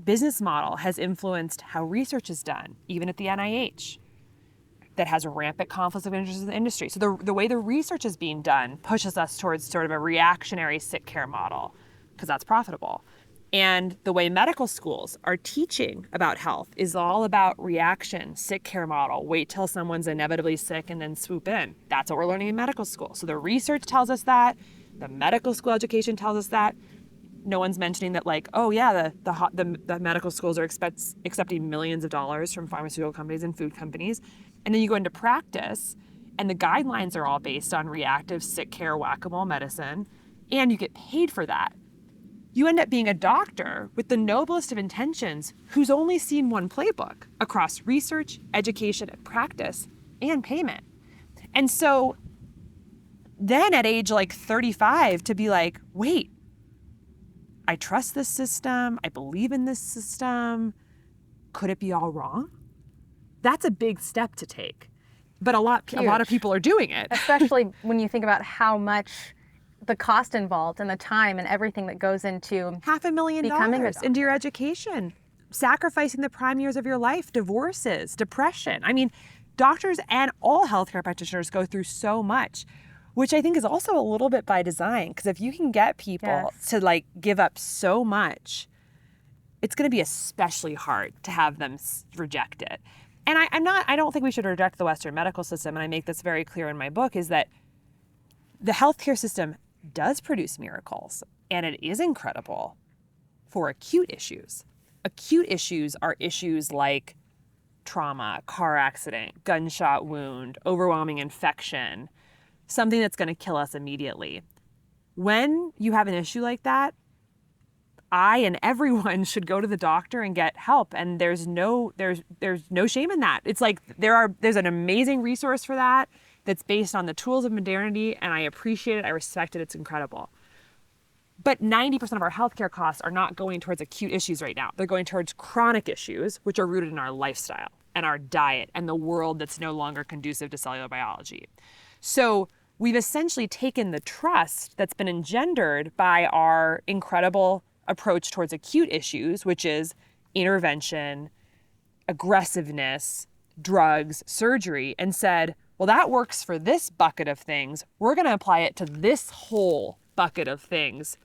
business model has influenced how research is done, even at the NIH, that has rampant conflicts of interest in the industry. So the way the research is being done pushes us towards sort of a reactionary sick care model, because that's profitable. And the way medical schools are teaching about health is all about reaction, sick care model. Wait till someone's inevitably sick and then swoop in. That's what we're learning in medical school. So the research tells us that. The medical school education tells us that. No one's mentioning that, like, oh yeah, the medical schools are accepting millions of dollars from pharmaceutical companies and food companies. And then you go into practice and the guidelines are all based on reactive sick care whack-a-mole medicine, and you get paid for that. You end up being a doctor with the noblest of intentions who's only seen one playbook across research, education, and practice, and payment. And so then at age like 35 to be like, wait, I trust this system, I believe in this system, could it be all wrong? That's a big step to take. But a lot of people are doing it. Especially when you think about how much the cost involved and the time and everything that goes into $500,000 into your education, sacrificing the prime years of your life, divorces, depression. I mean, doctors and all healthcare practitioners go through so much, which I think is also a little bit by design, because if you can get people to like give up so much, it's going to be especially hard to have them reject it. And I don't think we should reject the Western medical system, and I make this very clear in my book, is that the healthcare system does produce miracles, and it is incredible for acute issues. Acute issues are issues like trauma, car accident, gunshot wound, overwhelming infection, something that's going to kill us immediately. When you have an issue like that, I and everyone should go to the doctor and get help, and there's no shame in that. It's like there's an amazing resource for that that's based on the tools of modernity, and I appreciate it, I respect it, it's incredible. But 90% of our healthcare costs are not going towards acute issues right now. They're going towards chronic issues, which are rooted in our lifestyle and our diet and the world that's no longer conducive to cellular biology. So we've essentially taken the trust that's been engendered by our incredible approach towards acute issues, which is intervention, aggressiveness, drugs, surgery, and said, well, that works for this bucket of things. We're going to apply it to this whole bucket of things.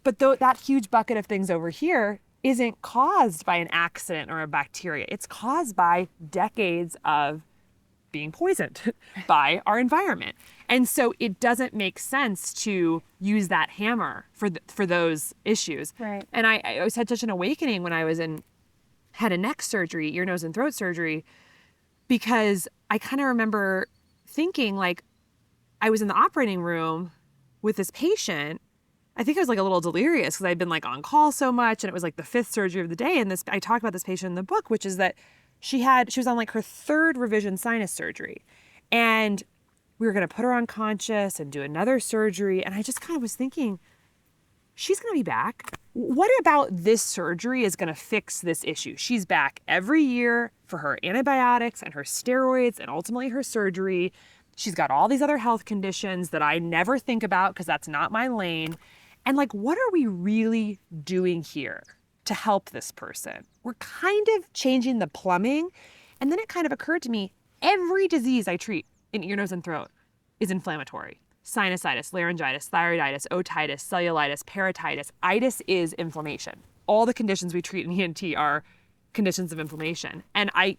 But that huge bucket of things over here isn't caused by an accident or a bacteria. It's caused by decades of being poisoned by our environment. And so it doesn't make sense to use that hammer for those issues. Right. And I always had such an awakening when I was in head and neck surgery, ear, nose, and throat surgery, because I kind of remember thinking, like, I was in the operating room with this patient. I think I was like a little delirious because I'd been like on call so much, and it was like the 5th surgery of the day. And I talk about this patient in the book, which is that she was on like her 3rd revision sinus surgery, and we were going to put her unconscious and do another surgery. And I just kind of was thinking, she's going to be back. What about this surgery is going to fix this issue? She's back every year for her antibiotics and her steroids and ultimately her surgery. She's got all these other health conditions that I never think about because that's not my lane. And like, what are we really doing here to help this person? We're kind of changing the plumbing. And then it kind of occurred to me, every disease I treat in ear, nose, and throat is inflammatory. Sinusitis, laryngitis, thyroiditis, otitis, cellulitis, parotitis. Itis is inflammation. All the conditions we treat in ENT are conditions of inflammation. And I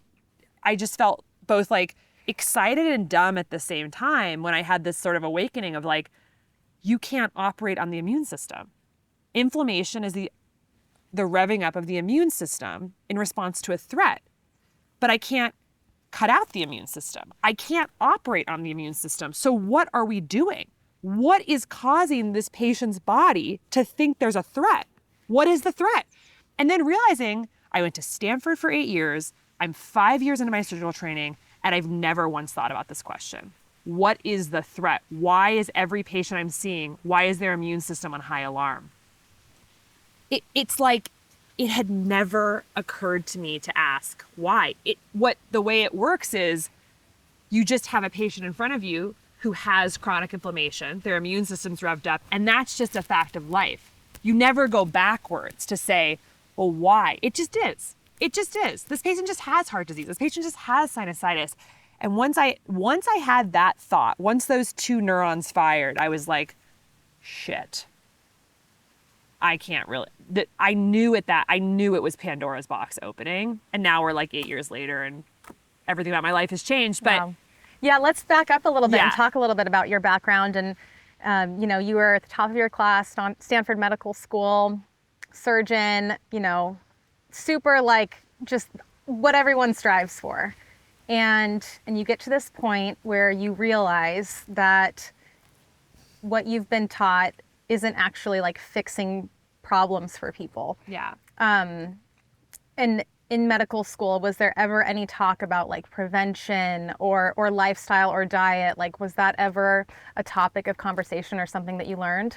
just felt both like excited and dumb at the same time when I had this sort of awakening of like, you can't operate on the immune system. Inflammation is the revving up of the immune system in response to a threat. But I can't cut out the immune system. I can't operate on the immune system. So what are we doing? What is causing this patient's body to think there's a threat? What is the threat? And then realizing I went to Stanford for 8 years, I'm 5 years into my surgical training, and I've never once thought about this question. What is the threat? Why is every patient I'm seeing, why is their immune system on high alarm? It's like it had never occurred to me to ask why. The way it works is you just have a patient in front of you who has chronic inflammation, their immune system's revved up, and that's just a fact of life. You never go backwards to say, well, why? It just is. It just is. This patient just has heart disease. This patient just has sinusitis. And once I had that thought, once those two neurons fired, I was like, shit. I can't really, I knew it was Pandora's box opening. And now we're like 8 years later and everything about my life has changed. But wow. Yeah, let's back up a little bit and talk a little bit about your background. And, you were at the top of your class, Stanford Medical School, surgeon, super like just what everyone strives for. And you get to this point where you realize that what you've been taught isn't actually like fixing problems for people. Yeah. And in medical school, was there ever any talk about like prevention or lifestyle or diet? Like, was that ever a topic of conversation or something that you learned?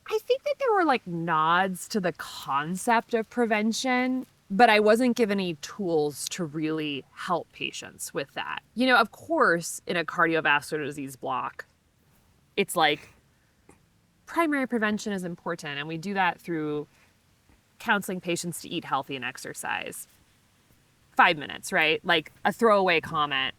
I think that there were like nods to the concept of prevention, but I wasn't given any tools to really help patients with that. Of course, in a cardiovascular disease block, it's like primary prevention is important. And we do that through counseling patients to eat healthy and exercise. 5 minutes, right? Like a throwaway comment.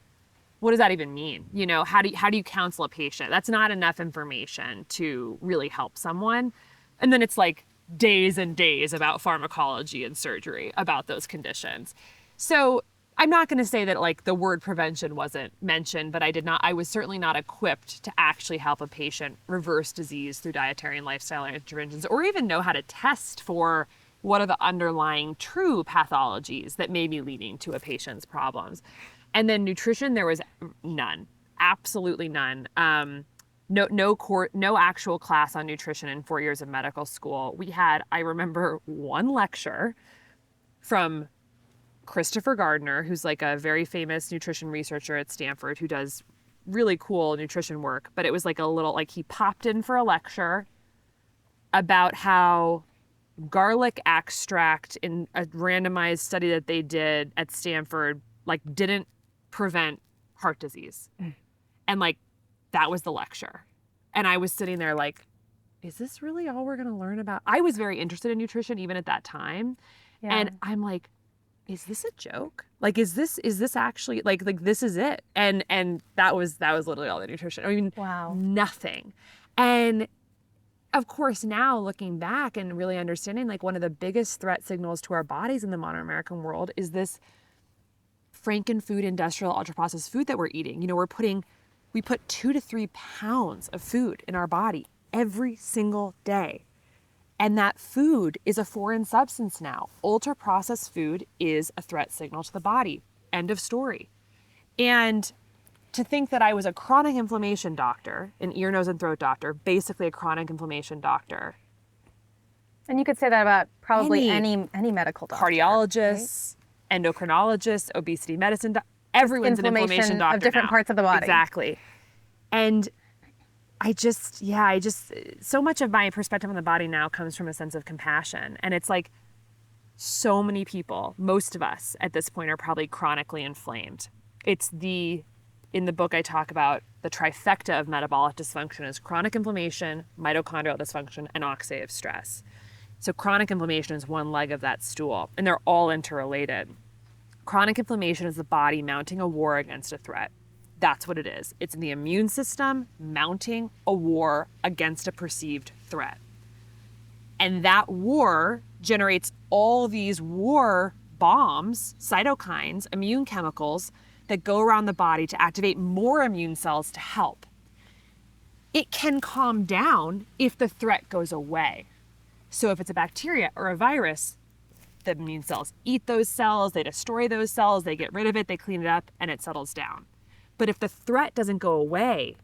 What does that even mean? How do you counsel a patient? That's not enough information to really help someone. And then it's like days and days about pharmacology and surgery about those conditions. So I'm not going to say that like the word prevention wasn't mentioned, but I was certainly not equipped to actually help a patient reverse disease through dietary and lifestyle interventions, or even know how to test for what are the underlying true pathologies that may be leading to a patient's problems. And then nutrition, there was none, absolutely none. No actual class on nutrition in 4 years of medical school. We had, I remember, one lecture from Christopher Gardner, who's like a very famous nutrition researcher at Stanford who does really cool nutrition work. But it was like he popped in for a lecture about how garlic extract in a randomized study that they did at Stanford, like didn't prevent heart disease. And like, that was the lecture. And I was sitting there like, is this really all we're going to learn about? I was very interested in nutrition even at that time. Yeah. And I'm like, is this a joke? Like, is this actually like this is it? And that was literally all the nutrition. I mean, wow. Nothing. And of course, now looking back and really understanding, like one of the biggest threat signals to our bodies in the modern American world is this frankenfood, industrial, ultra-processed food that we're eating. We put 2 to 3 pounds of food in our body every single day. And that food is a foreign substance now. Ultra-processed food is a threat signal to the body. End of story. And to think that I was a chronic inflammation doctor, an ear, nose, and throat doctor, basically a chronic inflammation doctor. And you could say that about probably any medical doctor. Cardiologists, right? Endocrinologists, obesity medicine, everyone's an inflammation doctor of different now. Parts of the body. Exactly. And I just, so much of my perspective on the body now comes from a sense of compassion. And it's like so many people, most of us at this point are probably chronically inflamed. In the book I talk about the trifecta of metabolic dysfunction is chronic inflammation, mitochondrial dysfunction, and oxidative stress. So chronic inflammation is one leg of that stool, and they're all interrelated. Chronic inflammation is the body mounting a war against a threat. That's what it is. It's the immune system mounting a war against a perceived threat. And that war generates all these war bombs, cytokines, immune chemicals that go around the body to activate more immune cells to help. it can calm down if the threat goes away. So if it's a bacteria or a virus, the immune cells eat those cells, they destroy those cells, they get rid of it, they clean it up, and it settles down. But if the threat doesn't go away,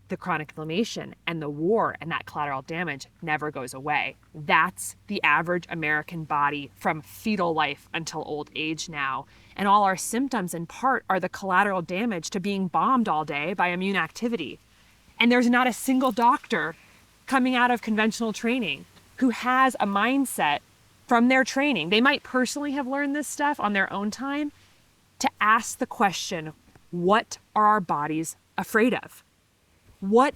the chronic inflammation and the war and that collateral damage never goes away. That's the average American body from fetal life until old age now. And all our symptoms in part are the collateral damage to being bombed all day by immune activity. And there's not a single doctor coming out of conventional training who has a mindset from their training. They might personally have learned this stuff on their own time to ask the question, what are our bodies afraid of? What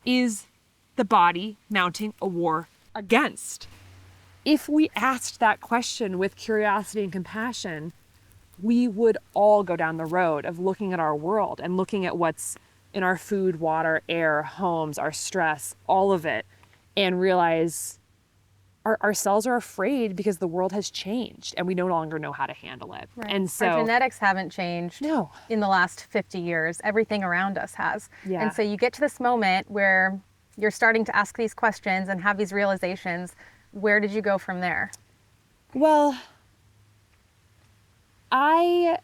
is the body mounting a war against? If we asked that question with curiosity and compassion, we would all go down the road of looking at our world and looking at what's in our food, water, air, homes, our stress, all of it, and realize our cells are afraid because the world has changed and we no longer know how to handle it. Right. And so our genetics haven't changed in the last 50 years. Everything around us has. Yeah. And so you get to this moment where you're starting to ask these questions and have these realizations. Where did you go from there? Well, I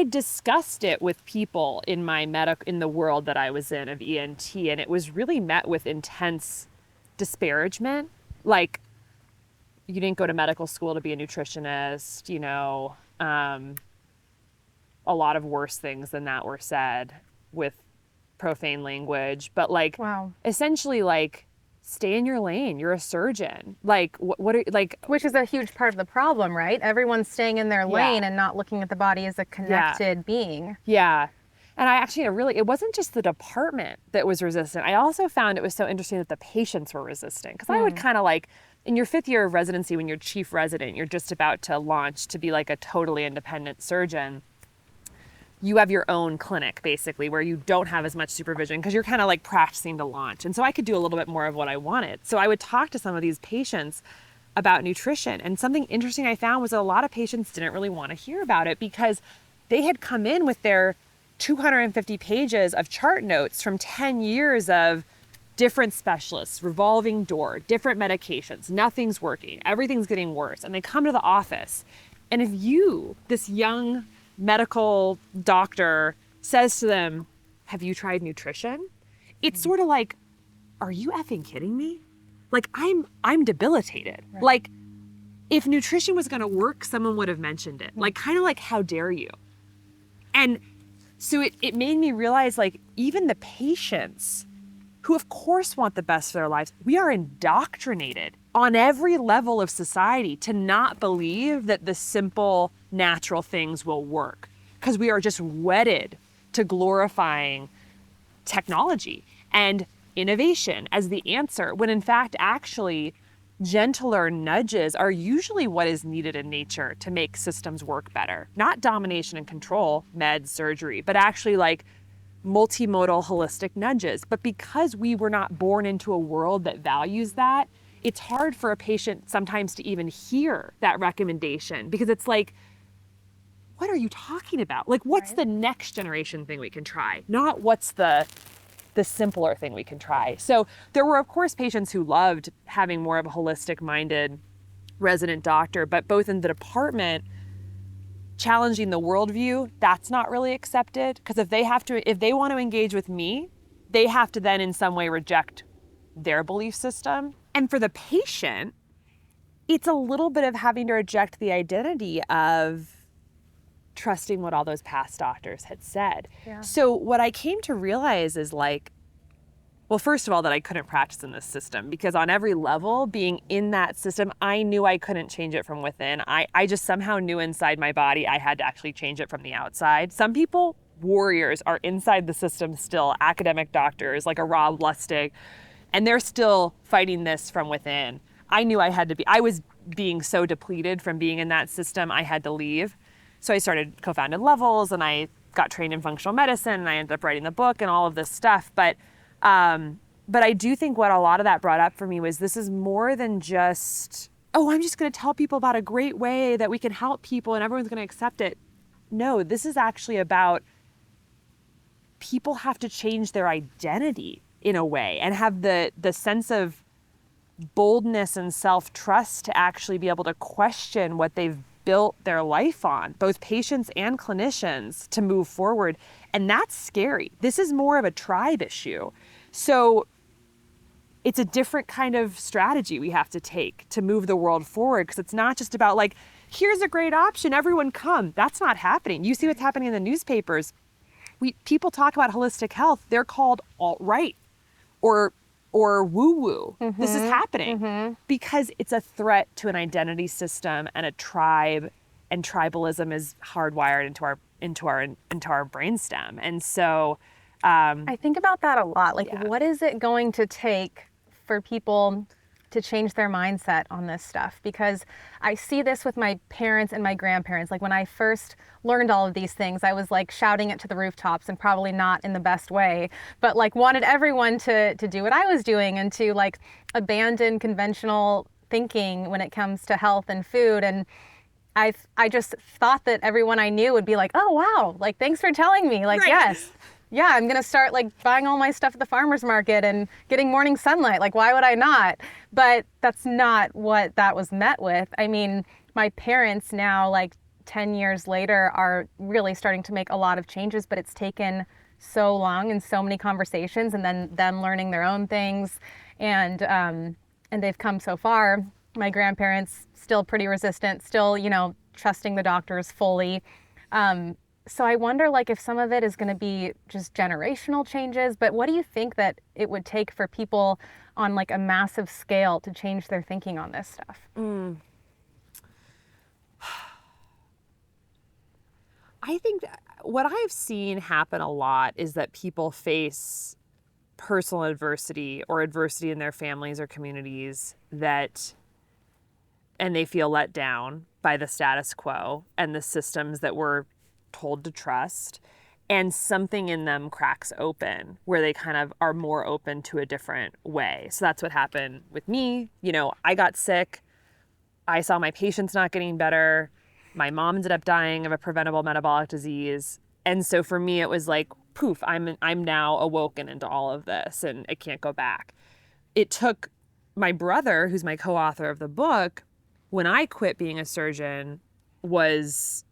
discussed it with people in my in the world that I was in of ENT, and it was really met with intense disparagement. Like, you didn't go to medical school to be a nutritionist, you know, a lot of worse things than that were said with profane language, but like, wow. Essentially like, stay in your lane. You're a surgeon. Like, what are, like, which is a huge part of the problem, right? Everyone's staying in their lane and not looking at the body as a connected being. Yeah. And I actually it wasn't just the department that was resistant. I also found it was so interesting that the patients were resistant. Because I would kind of like, in your 5th year of residency, when you're chief resident, you're just about to launch to be like a totally independent surgeon. You have your own clinic, basically, where you don't have as much supervision because you're kind of like practicing to launch. And so I could do a little bit more of what I wanted. So I would talk to some of these patients about nutrition. And something interesting I found was that a lot of patients didn't really want to hear about it because they had come in with their 250 pages of chart notes from 10 years of different specialists, revolving door, different medications, nothing's working, everything's getting worse. And they come to the office. And if you, this young medical doctor, says to them, have you tried nutrition? It's sort of like, are you effing kidding me? Like, I'm debilitated. Right. Like, if nutrition was going to work, someone would have mentioned it. Like, kind of like, how dare you? And so it made me realize, like, even the patients who of course want the best for their lives, we are indoctrinated on every level of society to not believe that the simple, natural things will work because we are just wedded to glorifying technology and innovation as the answer, when in fact, actually, gentler nudges are usually what is needed in nature to make systems work better. Not domination and control, med, surgery, but actually like multimodal holistic nudges. But because we were not born into a world that values that, it's hard for a patient sometimes to even hear that recommendation because it's like, what are you talking about? Like, what's the next generation thing we can try? Not what's the simpler thing we can try. So there were, of course, patients who loved having more of a holistic-minded resident doctor, but both in the department, challenging the worldview, that's not really accepted. Because if they want to engage with me, they have to then in some way reject their belief system. And for the patient, it's a little bit of having to reject the identity of trusting what all those past doctors had said. Yeah. So what I came to realize is like, well, first of all, that I couldn't practice in this system because on every level, being in that system, I knew I couldn't change it from within. I just somehow knew inside my body I had to actually change it from the outside. Some people, warriors, are inside the system still, academic doctors like a Rob Lustig, and they're still fighting this from within. I knew I had to be. I was being so depleted from being in that system, I had to leave. So I co-founded Levels, and I got trained in functional medicine, and I ended up writing the book and all of this stuff. But I do think what a lot of that brought up for me was this is more than just, oh, I'm just going to tell people about a great way that we can help people and everyone's going to accept it. No, this is actually about people have to change their identity in a way and have the sense of boldness and self-trust to actually be able to question what they've built their life on, both patients and clinicians, to move forward. And that's scary. This is more of a tribe issue. So it's a different kind of strategy we have to take to move the world forward, because it's not just about like, here's a great option, everyone come. That's not happening. You see what's happening in the newspapers. People talk about holistic health, they're called alt-right or woo-woo. Mm-hmm. This is happening because it's a threat to an identity system and a tribe, and tribalism is hardwired into our brainstem. And so I think about that a lot. Like, what is it going to take for people to change their mindset on this stuff? Because I see this with my parents and my grandparents. Like, when I first learned all of these things, I was like shouting it to the rooftops, and probably not in the best way, but like wanted everyone to do what I was doing and to like abandon conventional thinking when it comes to health and food. And I just thought that everyone I knew would be like, oh wow, like thanks for telling me. Like, yes. Yeah, I'm going to start like buying all my stuff at the farmer's market and getting morning sunlight. Like, why would I not? But that's not what that was met with. I mean, my parents now, like 10 years later, are really starting to make a lot of changes, but it's taken so long and so many conversations, and then them learning their own things. And they've come so far. My grandparents still pretty resistant, still, trusting the doctors fully. So I wonder, like, if some of it is going to be just generational changes, but what do you think that it would take for people on like a massive scale to change their thinking on this stuff? I think what I've seen happen a lot is that people face personal adversity or adversity in their families or communities and they feel let down by the status quo and the systems that we're told to trust, and something in them cracks open where they kind of are more open to a different way. So that's what happened with me. I got sick. I saw my patients not getting better. My mom ended up dying of a preventable metabolic disease. And so for me, it was like, poof, I'm now awoken into all of this and I can't go back. It took my brother, who's my co-author of the book, when I quit being a surgeon, was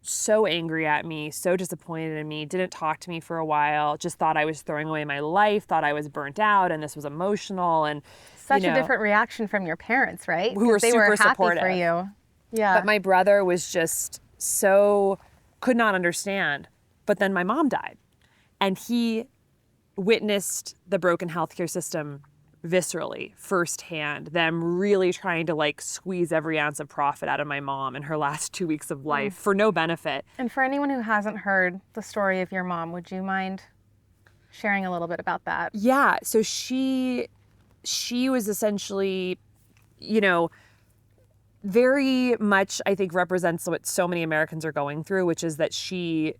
so angry at me, so disappointed in me, didn't talk to me for a while, just thought I was throwing away my life, thought I was burnt out, and this was emotional. And such a different reaction from your parents, right? Who were super happy supportive for you. Yeah. But my brother was just could not understand. But then my mom died, and he witnessed the broken healthcare system viscerally, firsthand, them really trying to like squeeze every ounce of profit out of my mom in her last 2 weeks of life for no benefit. And for anyone who hasn't heard the story of your mom, would you mind sharing a little bit about that? Yeah, so she was essentially, very much, I think, represents what so many Americans are going through, which is that she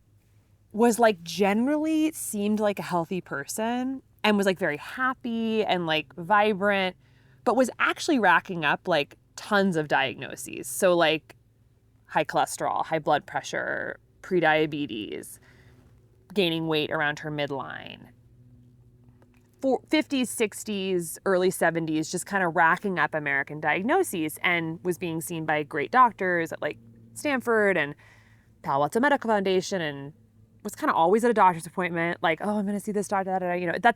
was like generally seemed like a healthy person and was like very happy and like vibrant, but was actually racking up like tons of diagnoses. So like high cholesterol, high blood pressure, prediabetes, gaining weight around her midline, 50s, 60s, early 70s, just kind of racking up American diagnoses, and was being seen by great doctors at like Stanford and Palo Alto Medical Foundation, and was kind of always at a doctor's appointment, like, oh, I'm going to see this doctor,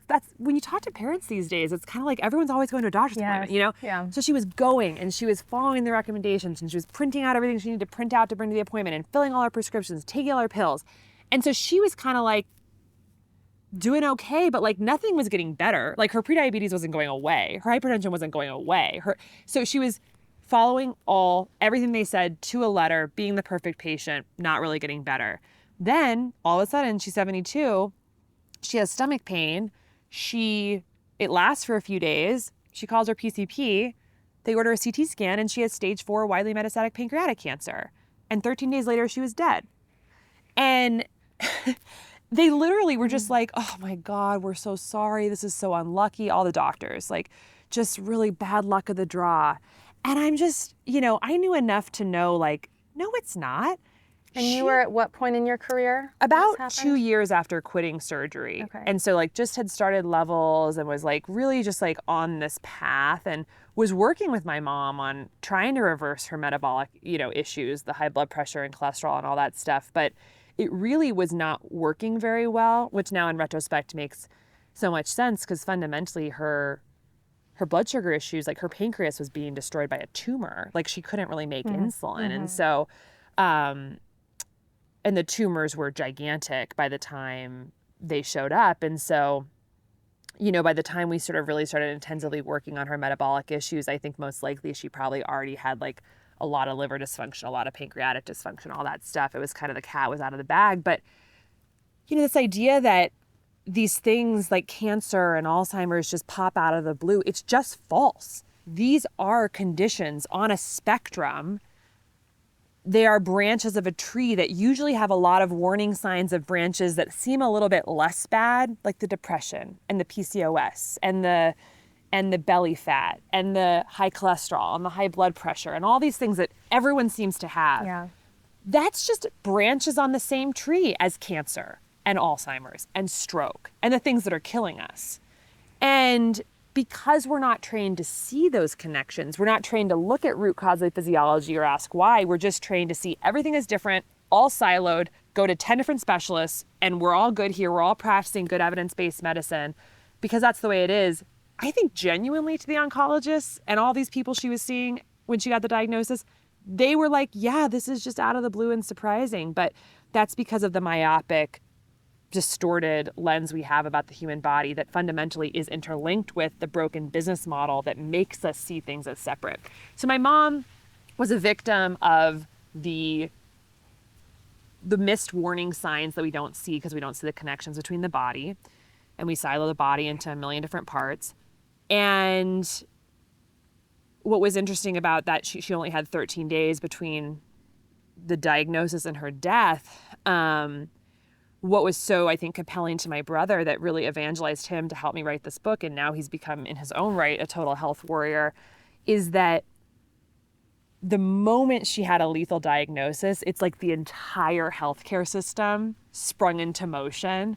that's when you talk to parents these days, it's kind of like everyone's always going to a doctor's appointment, Yeah. So she was going, and she was following the recommendations, and she was printing out everything she needed to print out to bring to the appointment, and filling all her prescriptions, taking all her pills. And so she was kind of like doing okay, but like nothing was getting better. Like her prediabetes wasn't going away. Her hypertension wasn't going away. So she was following everything they said to a letter, being the perfect patient, not really getting better. Then all of a sudden, she's 72, she has stomach pain. It lasts for a few days. She calls her PCP. They order a CT scan, and she has stage 4 widely metastatic pancreatic cancer. And 13 days later, she was dead. And they literally were just like, oh my God, we're so sorry. This is so unlucky. All the doctors, like, just really bad luck of the draw. And I'm just, I knew enough to know, like, no, it's not. And you were at what point in your career? About 2 years after quitting surgery. Okay. And so like just had started levels and was like really just like on this path, and was working with my mom on trying to reverse her metabolic, issues, the high blood pressure and cholesterol and all that stuff. But it really was not working very well, which now in retrospect makes so much sense, because fundamentally her blood sugar issues, like her pancreas was being destroyed by a tumor. Like she couldn't really make insulin. And so, and the tumors were gigantic by the time they showed up. And so, by the time we sort of really started intensively working on her metabolic issues, I think most likely she probably already had like a lot of liver dysfunction, a lot of pancreatic dysfunction, all that stuff. It was kind of the cat was out of the bag. But, this idea that these things like cancer and Alzheimer's just pop out of the blue, it's just false. These are conditions on a spectrum. They are branches of a tree that usually have a lot of warning signs of branches that seem a little bit less bad, like the depression and the PCOS and the belly fat and the high cholesterol and the high blood pressure and all these things that everyone seems to have. Yeah. That's just branches on the same tree as cancer and Alzheimer's and stroke and the things that are killing us. And because we're not trained to see those connections, we're not trained to look at root causal physiology or ask why, we're just trained to see everything is different, all siloed, go to 10 different specialists, and we're all good here. We're all practicing good evidence-based medicine because that's the way it is. I think genuinely to the oncologists and all these people she was seeing when she got the diagnosis, they were like, yeah, this is just out of the blue and surprising. But that's because of the myopic, distorted lens we have about the human body that fundamentally is interlinked with the broken business model that makes us see things as separate. So my mom was a victim of the missed warning signs that we don't see because we don't see the connections between the body, and we silo the body into a million different parts. And what was interesting about that, she only had 13 days between the diagnosis and her death. What was so, I think, compelling to my brother that really evangelized him to help me write this book, and now he's become, in his own right, a total health warrior, is that the moment she had a lethal diagnosis, it's like the entire healthcare system sprung into motion.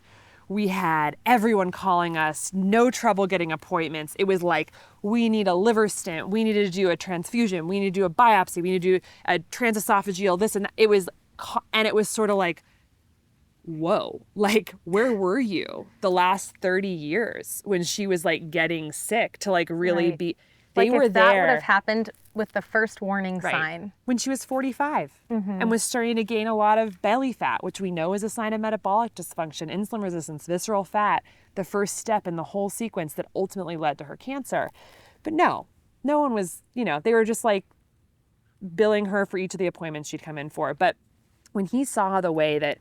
We had everyone calling us, no trouble getting appointments. It was like, we need a liver stent, we needed to do a transfusion, we need to do a biopsy, we need to do a transesophageal this and that. It was sort of like, whoa, like, where were you the last 30 years when she was like getting sick to like really Right. be, Like they were if that there. would have happened with the first warning sign. When she was 45 and was starting to gain a lot of belly fat, which we know is a sign of metabolic dysfunction, insulin resistance, visceral fat, the first step in the whole sequence that ultimately led to her cancer. But no one was, they were just like billing her for each of the appointments she'd come in for. But when he saw the way that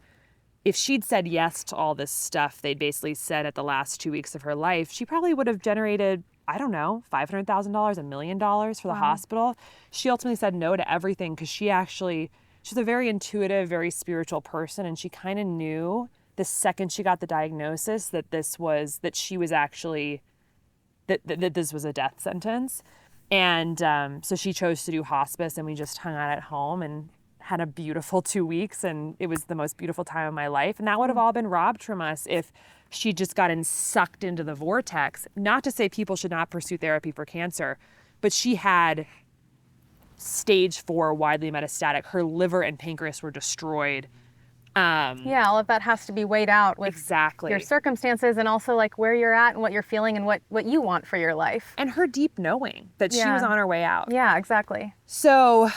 if she'd said yes to all this stuff they'd basically said at the last 2 weeks of her life, she probably would have generated, I don't know, $500,000, $1 million for the hospital. She ultimately said no to everything because she's a very intuitive, very spiritual person. And she kind of knew the second she got the diagnosis that this was a death sentence. And so she chose to do hospice, and we just hung out at home and had a beautiful 2 weeks, and it was the most beautiful time of my life. And that would have all been robbed from us if she just gotten sucked into the vortex. Not to say people should not pursue therapy for cancer, but she had stage 4 widely metastatic. Her liver and pancreas were destroyed. Yeah, all of that has to be weighed out with Exactly. your circumstances and also like where you're at and what you're feeling and what you want for your life. And her deep knowing that she was on her way out. Yeah, exactly. So,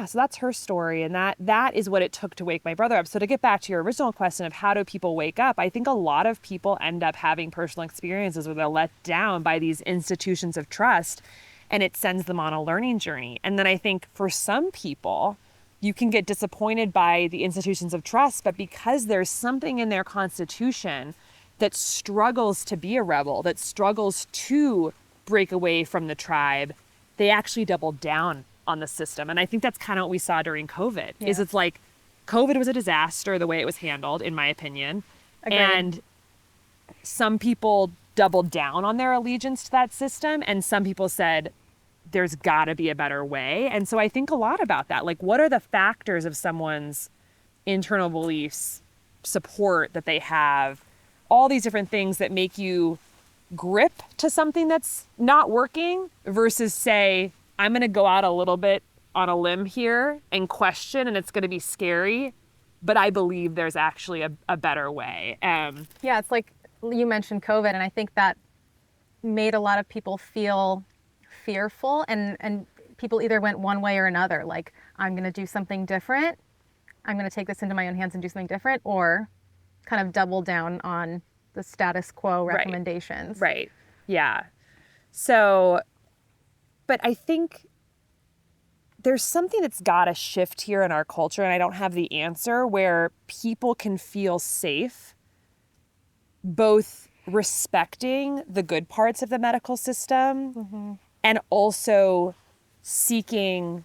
so that's her story, and that is what it took to wake my brother up. So to get back to your original question of how do people wake up, I think a lot of people end up having personal experiences where they're let down by these institutions of trust, and it sends them on a learning journey. And then I think for some people, you can get disappointed by the institutions of trust, but because there's something in their constitution that struggles to be a rebel, that struggles to break away from the tribe, they actually double down on the system. And I think that's kind of what we saw during COVID, is it's like COVID was a disaster the way it was handled, in my opinion. Agreed. And some people doubled down on their allegiance to that system, and some people said, there's got to be a better way. And so I think a lot about that. Like, what are the factors of someone's internal beliefs, support that they have, all these different things that make you grip to something that's not working versus say, I'm going to go out a little bit on a limb here and question, and it's going to be scary, but I believe there's actually a better way. Yeah, it's like you mentioned COVID, and I think that made a lot of people feel fearful, and people either went one way or another, like, I'm going to do something different, I'm going to take this into my own hands and do something different, or kind of double down on the status quo recommendations. Right. Yeah. So, but I think there's something that's got to shift here in our culture, and I don't have the answer, where people can feel safe both respecting the good parts of the medical system and also seeking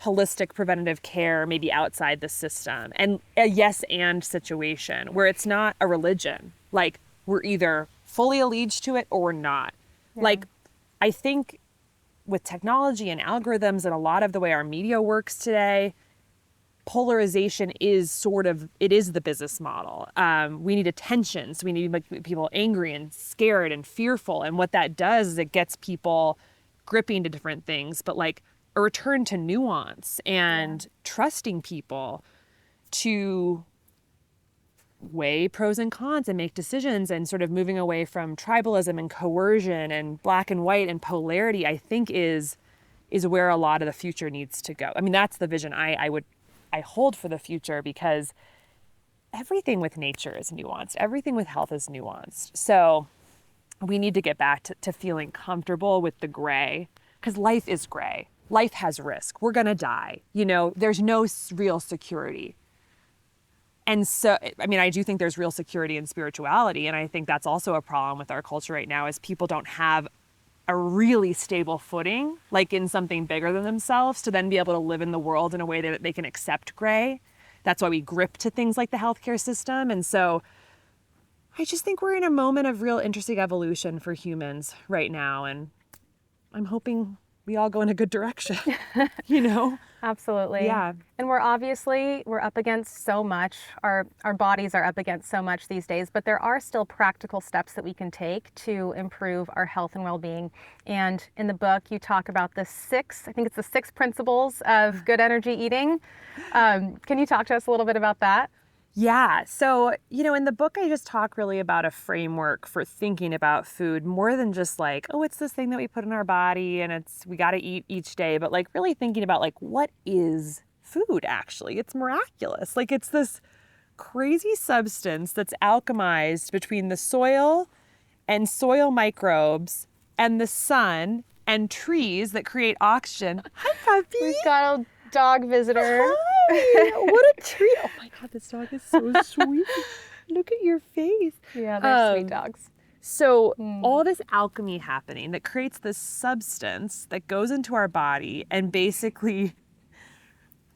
holistic preventative care maybe outside the system, and a yes and situation where it's not a religion. Like, we're either fully alleged to it or we're not. Yeah. Like, I think with technology and algorithms and a lot of the way our media works today, polarization is it is the business model. We need attention. So we need to make people angry and scared and fearful. And what that does is it gets people gripping to different things, but like a return to nuance and trusting people to weigh pros and cons and make decisions, and sort of moving away from tribalism and coercion and black and white and polarity, I think is where a lot of the future needs to go. I mean, that's the vision I hold for the future, because everything with nature is nuanced. Everything with health is nuanced. So we need to get back to feeling comfortable with the gray, because life is gray. Life has risk. We're going to die. There's no real security. And so, I mean, I do think there's real security in spirituality. And I think that's also a problem with our culture right now, is people don't have a really stable footing, like in something bigger than themselves, to then be able to live in the world in a way that they can accept gray. That's why we grip to things like the healthcare system. And so I just think we're in a moment of real interesting evolution for humans right now. And I'm hoping we all go in a good direction, Absolutely. Yeah. And we're up against so much. Our bodies are up against so much these days, but there are still practical steps that we can take to improve our health and well-being. And in the book, you talk about the six principles of good energy eating. Can you talk to us a little bit about that? Yeah. So, in the book, I just talk really about a framework for thinking about food, more than just like, oh, it's this thing that we put in our body and we got to eat each day, but like really thinking about like, what is food actually? It's miraculous. Like, it's this crazy substance that's alchemized between the soil and soil microbes and the sun and trees that create oxygen. Hi, puppy. We've got a dog visitor. Hi, what a treat. Oh my God, this dog is so sweet. Look at your face. Yeah, they're sweet dogs. So all this alchemy happening that creates this substance that goes into our body and basically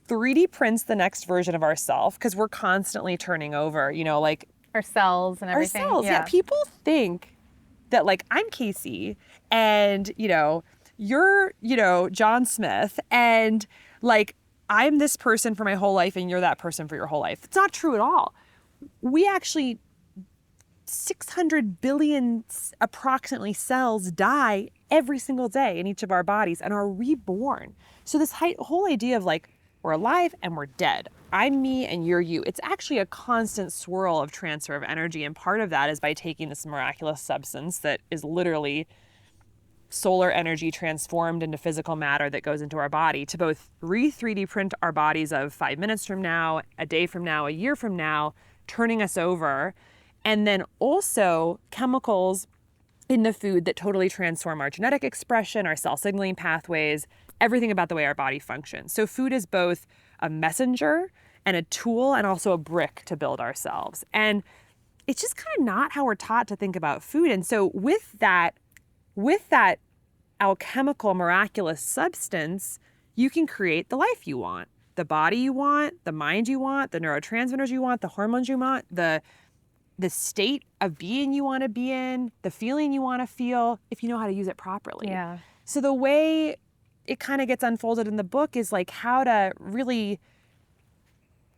3D prints the next version of ourselves, because we're constantly turning over, like our cells and everything. Our cells, yeah. People think that like I'm Casey and, you're, John Smith, and like I'm this person for my whole life and you're that person for your whole life. It's not true at all. We actually, 600 billion approximately cells die every single day in each of our bodies and are reborn. So this whole idea of like, we're alive and we're dead. I'm me and you're you. It's actually a constant swirl of transfer of energy. And part of that is by taking this miraculous substance that is literally solar energy transformed into physical matter that goes into our body to both 3D print our bodies of 5 minutes from now, a day from now, a year from now, turning us over. And then also chemicals in the food that totally transform our genetic expression, our cell signaling pathways, everything about the way our body functions. So food is both a messenger and a tool and also a brick to build ourselves. And it's just kind of not how we're taught to think about food. And so with that alchemical, miraculous substance, you can create the life you want, the body you want, the mind you want, the neurotransmitters you want, the hormones you want, the state of being you want to be in, the feeling you want to feel, if you know how to use it properly. Yeah. So the way it kind of gets unfolded in the book is like how to really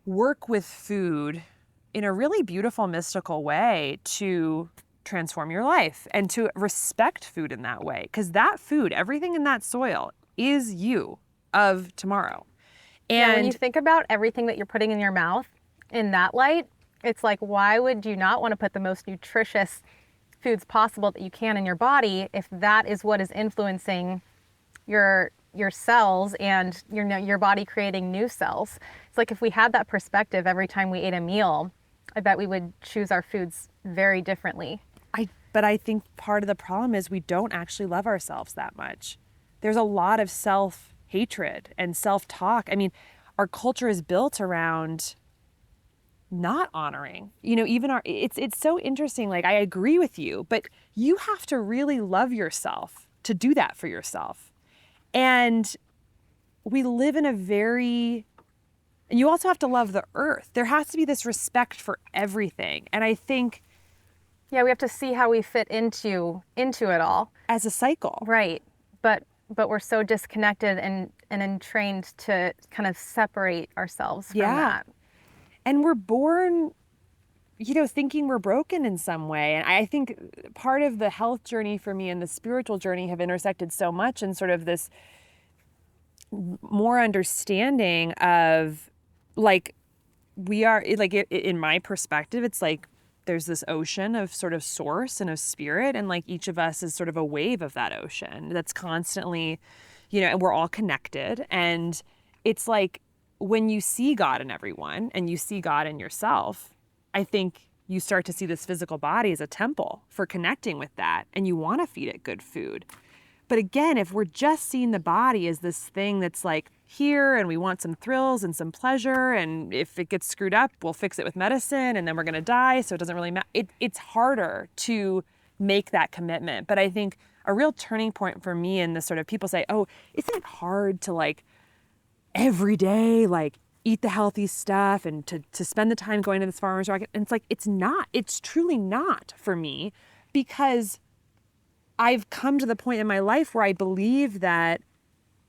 work with food in a really beautiful, mystical way to transform your life and to respect food in that way. Because that food, everything in that soil is you of tomorrow. And when you think about everything that you're putting in your mouth in that light, it's like, why would you not want to put the most nutritious foods possible that you can in your body if that is what is influencing your cells and your body creating new cells? It's like if we had that perspective every time we ate a meal, I bet we would choose our foods very differently. But I think part of the problem is we don't actually love ourselves that much. There's a lot of self-hatred and self-talk. I mean, our culture is built around not honoring, even it's so interesting. Like, I agree with you, but you have to really love yourself to do that for yourself. And we live in and you also have to love the earth. There has to be this respect for everything. And I think, yeah, we have to see how we fit into it all as a cycle. Right. But we're so disconnected and entrained to kind of separate ourselves from that. And we're born, thinking we're broken in some way. And I think part of the health journey for me and the spiritual journey have intersected so much in sort of this more understanding of, like, we are, like, in my perspective, it's like there's this ocean of sort of source and of spirit, and like each of us is sort of a wave of that ocean that's constantly, and we're all connected. And it's like when you see God in everyone and you see God in yourself, I think you start to see this physical body as a temple for connecting with that, and you want to feed it good food. But again, if we're just seeing the body as this thing that's like here and we want some thrills and some pleasure, and if it gets screwed up, we'll fix it with medicine and then we're going to die, so it doesn't really matter. It's harder to make that commitment. But I think a real turning point for me in this sort of, people say, oh, isn't it hard to like every day like eat the healthy stuff and to spend the time going to this farmer's market? And it's like, it's not. It's truly not for me, because I've come to the point in my life where I believe that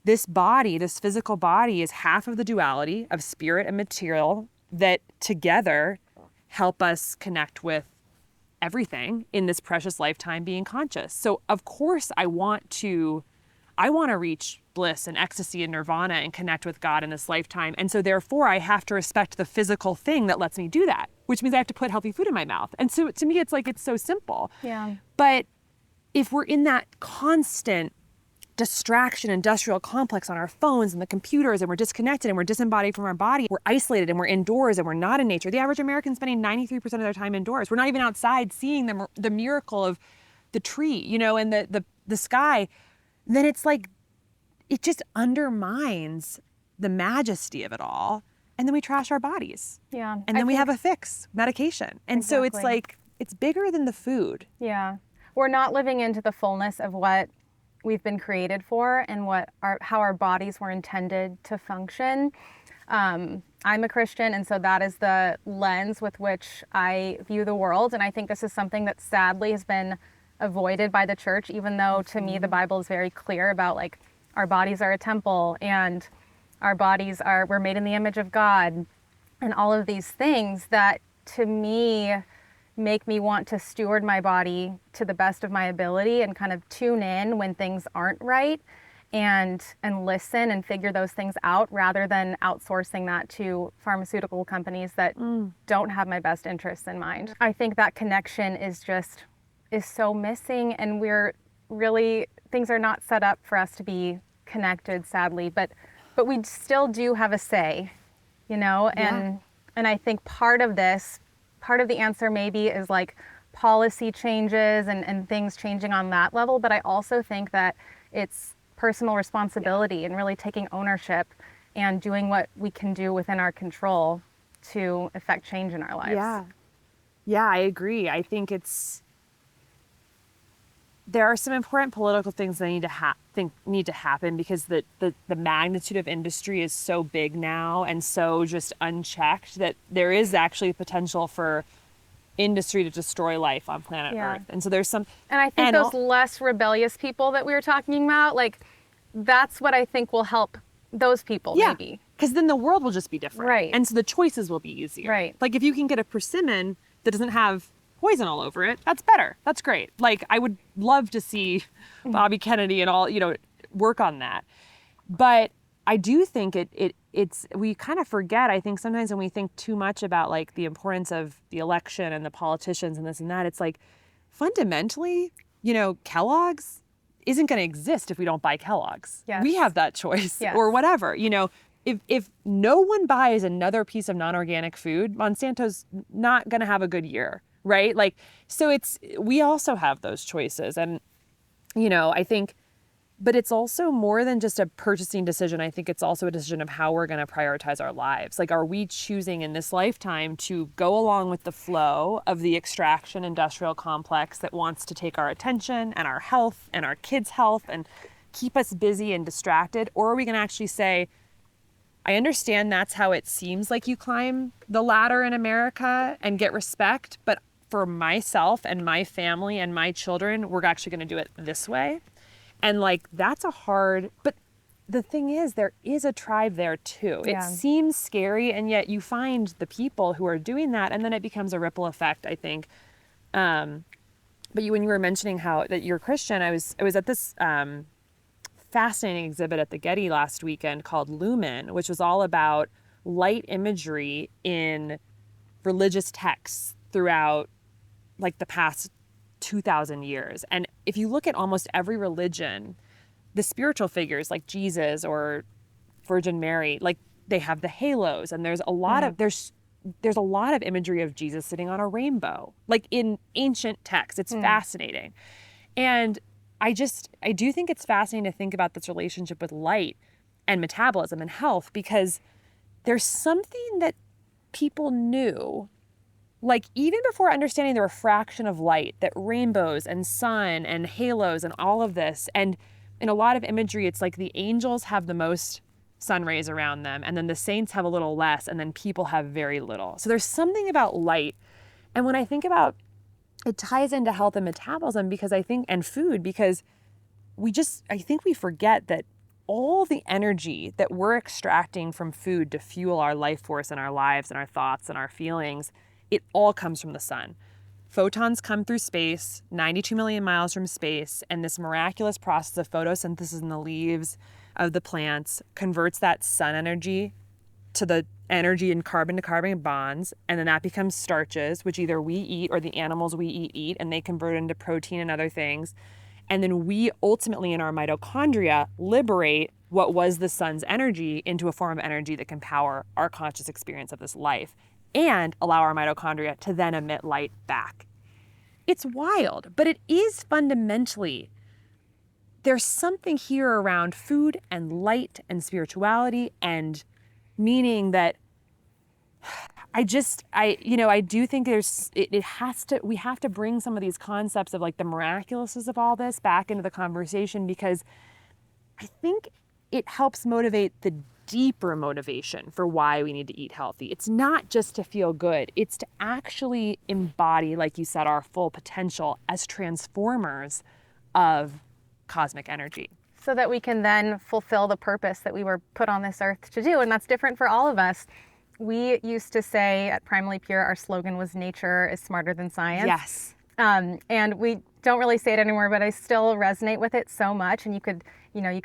this body, this physical body, is half of the duality of spirit and material that together help us connect with everything in this precious lifetime being conscious. So of course I want to reach bliss and ecstasy and nirvana and connect with God in this lifetime. And so therefore I have to respect the physical thing that lets me do that, which means I have to put healthy food in my mouth. And so to me, it's like, it's so simple. Yeah. But if we're in that constant distraction industrial complex on our phones and the computers, and we're disconnected and we're disembodied from our body, we're isolated and we're indoors and we're not in nature. The average American spending 93% of their time indoors. We're not even outside seeing the miracle of the tree, and the sky. Then it's like, it just undermines the majesty of it all. And then we trash our bodies. Yeah. And then we have a fix, medication. And Exactly. So it's like, it's bigger than the food. Yeah. We're not living into the fullness of what we've been created for and how our bodies were intended to function. I'm a Christian, and so that is the lens with which I view the world. And I think this is something that sadly has been avoided by the church, even though to me the Bible is very clear about, like, our bodies are a temple and our bodies we're made in the image of God, and all of these things that to me make me want to steward my body to the best of my ability and kind of tune in when things aren't right and listen and figure those things out, rather than outsourcing that to pharmaceutical companies that don't have my best interests in mind. I think that connection is so missing, and things are not set up for us to be connected, sadly, but we still do have a say, and I think part of the answer maybe is like policy changes and things changing on that level, but I also think that it's personal responsibility and really taking ownership and doing what we can do within our control to affect change in our lives. Yeah, I agree. I think there are some important political things that need to happen, because the magnitude of industry is so big now and so just unchecked that there is actually potential for industry to destroy life on planet Earth. And so there's some... And I think those less rebellious people that we were talking about, like, that's what I think will help those people maybe. Because then the world will just be different. Right. And so the choices will be easier. Right. Like if you can get a persimmon that doesn't have poison all over it, that's better. That's great. Like I would love to see Bobby Kennedy and all, work on that. But I do think it's we kind of forget, I think sometimes when we think too much about like the importance of the election and the politicians and this and that, it's like fundamentally, Kellogg's isn't going to exist if we don't buy Kellogg's. Yes. We have that choice Yes. or whatever, If no one buys another piece of non-organic food, Monsanto's not going to have a good year, right? Like, so we also have those choices. And, I think, but it's also more than just a purchasing decision. I think it's also a decision of how we're going to prioritize our lives. Like, are we choosing in this lifetime to go along with the flow of the extraction industrial complex that wants to take our attention and our health and our kids' health and keep us busy and distracted? Or are we going to actually say, I understand that's how it seems like you climb the ladder in America and get respect, but for myself and my family and my children, we're actually going to do it this way. And like, that's but the thing is, there is a tribe there too. Yeah. It seems scary, and yet you find the people who are doing that, and then it becomes a ripple effect, I think. But when you were mentioning that you're Christian, I was at this fascinating exhibit at the Getty last weekend called Lumen, which was all about light imagery in religious texts throughout like the past 2,000 years. And if you look at almost every religion, the spiritual figures like Jesus or Virgin Mary, like they have the halos, and there's a lot of there's a lot of imagery of Jesus sitting on a rainbow, like in ancient texts. It's fascinating. And I do think it's fascinating to think about this relationship with light and metabolism and health, because there's something that people knew, like even before understanding the refraction of light, that rainbows and sun and halos and all of this. And in a lot of imagery, it's like the angels have the most sun rays around them, and then the saints have a little less, and then people have very little. So there's something about light. And when I think about it, ties into health and metabolism, because I think, and food, because I think we forget that all the energy that we're extracting from food to fuel our life force and our lives and our thoughts and our feelings, it all comes from the sun. Photons come through space, 92 million miles from space, and this miraculous process of photosynthesis in the leaves of the plants converts that sun energy to the energy in carbon to carbon bonds, and then that becomes starches, which either we eat or the animals we eat, and they convert into protein and other things. And then we ultimately in our mitochondria liberate what was the sun's energy into a form of energy that can power our conscious experience of this life and allow our mitochondria to then emit light back. It's wild, but it is fundamentally, there's something here around food and light and spirituality and meaning that I do think we have to bring some of these concepts of like the miraculousness of all this back into the conversation, because I think it helps motivate the deeper motivation for why we need to eat healthy. It's not just to feel good. It's to actually embody, like you said, our full potential as transformers of cosmic energy. So that we can then fulfill the purpose that we were put on this earth to do. And that's different for all of us. We used to say at Primally Pure, our slogan was nature is smarter than science. Yes. And we don't really say it anymore, but I still resonate with it so much. And you could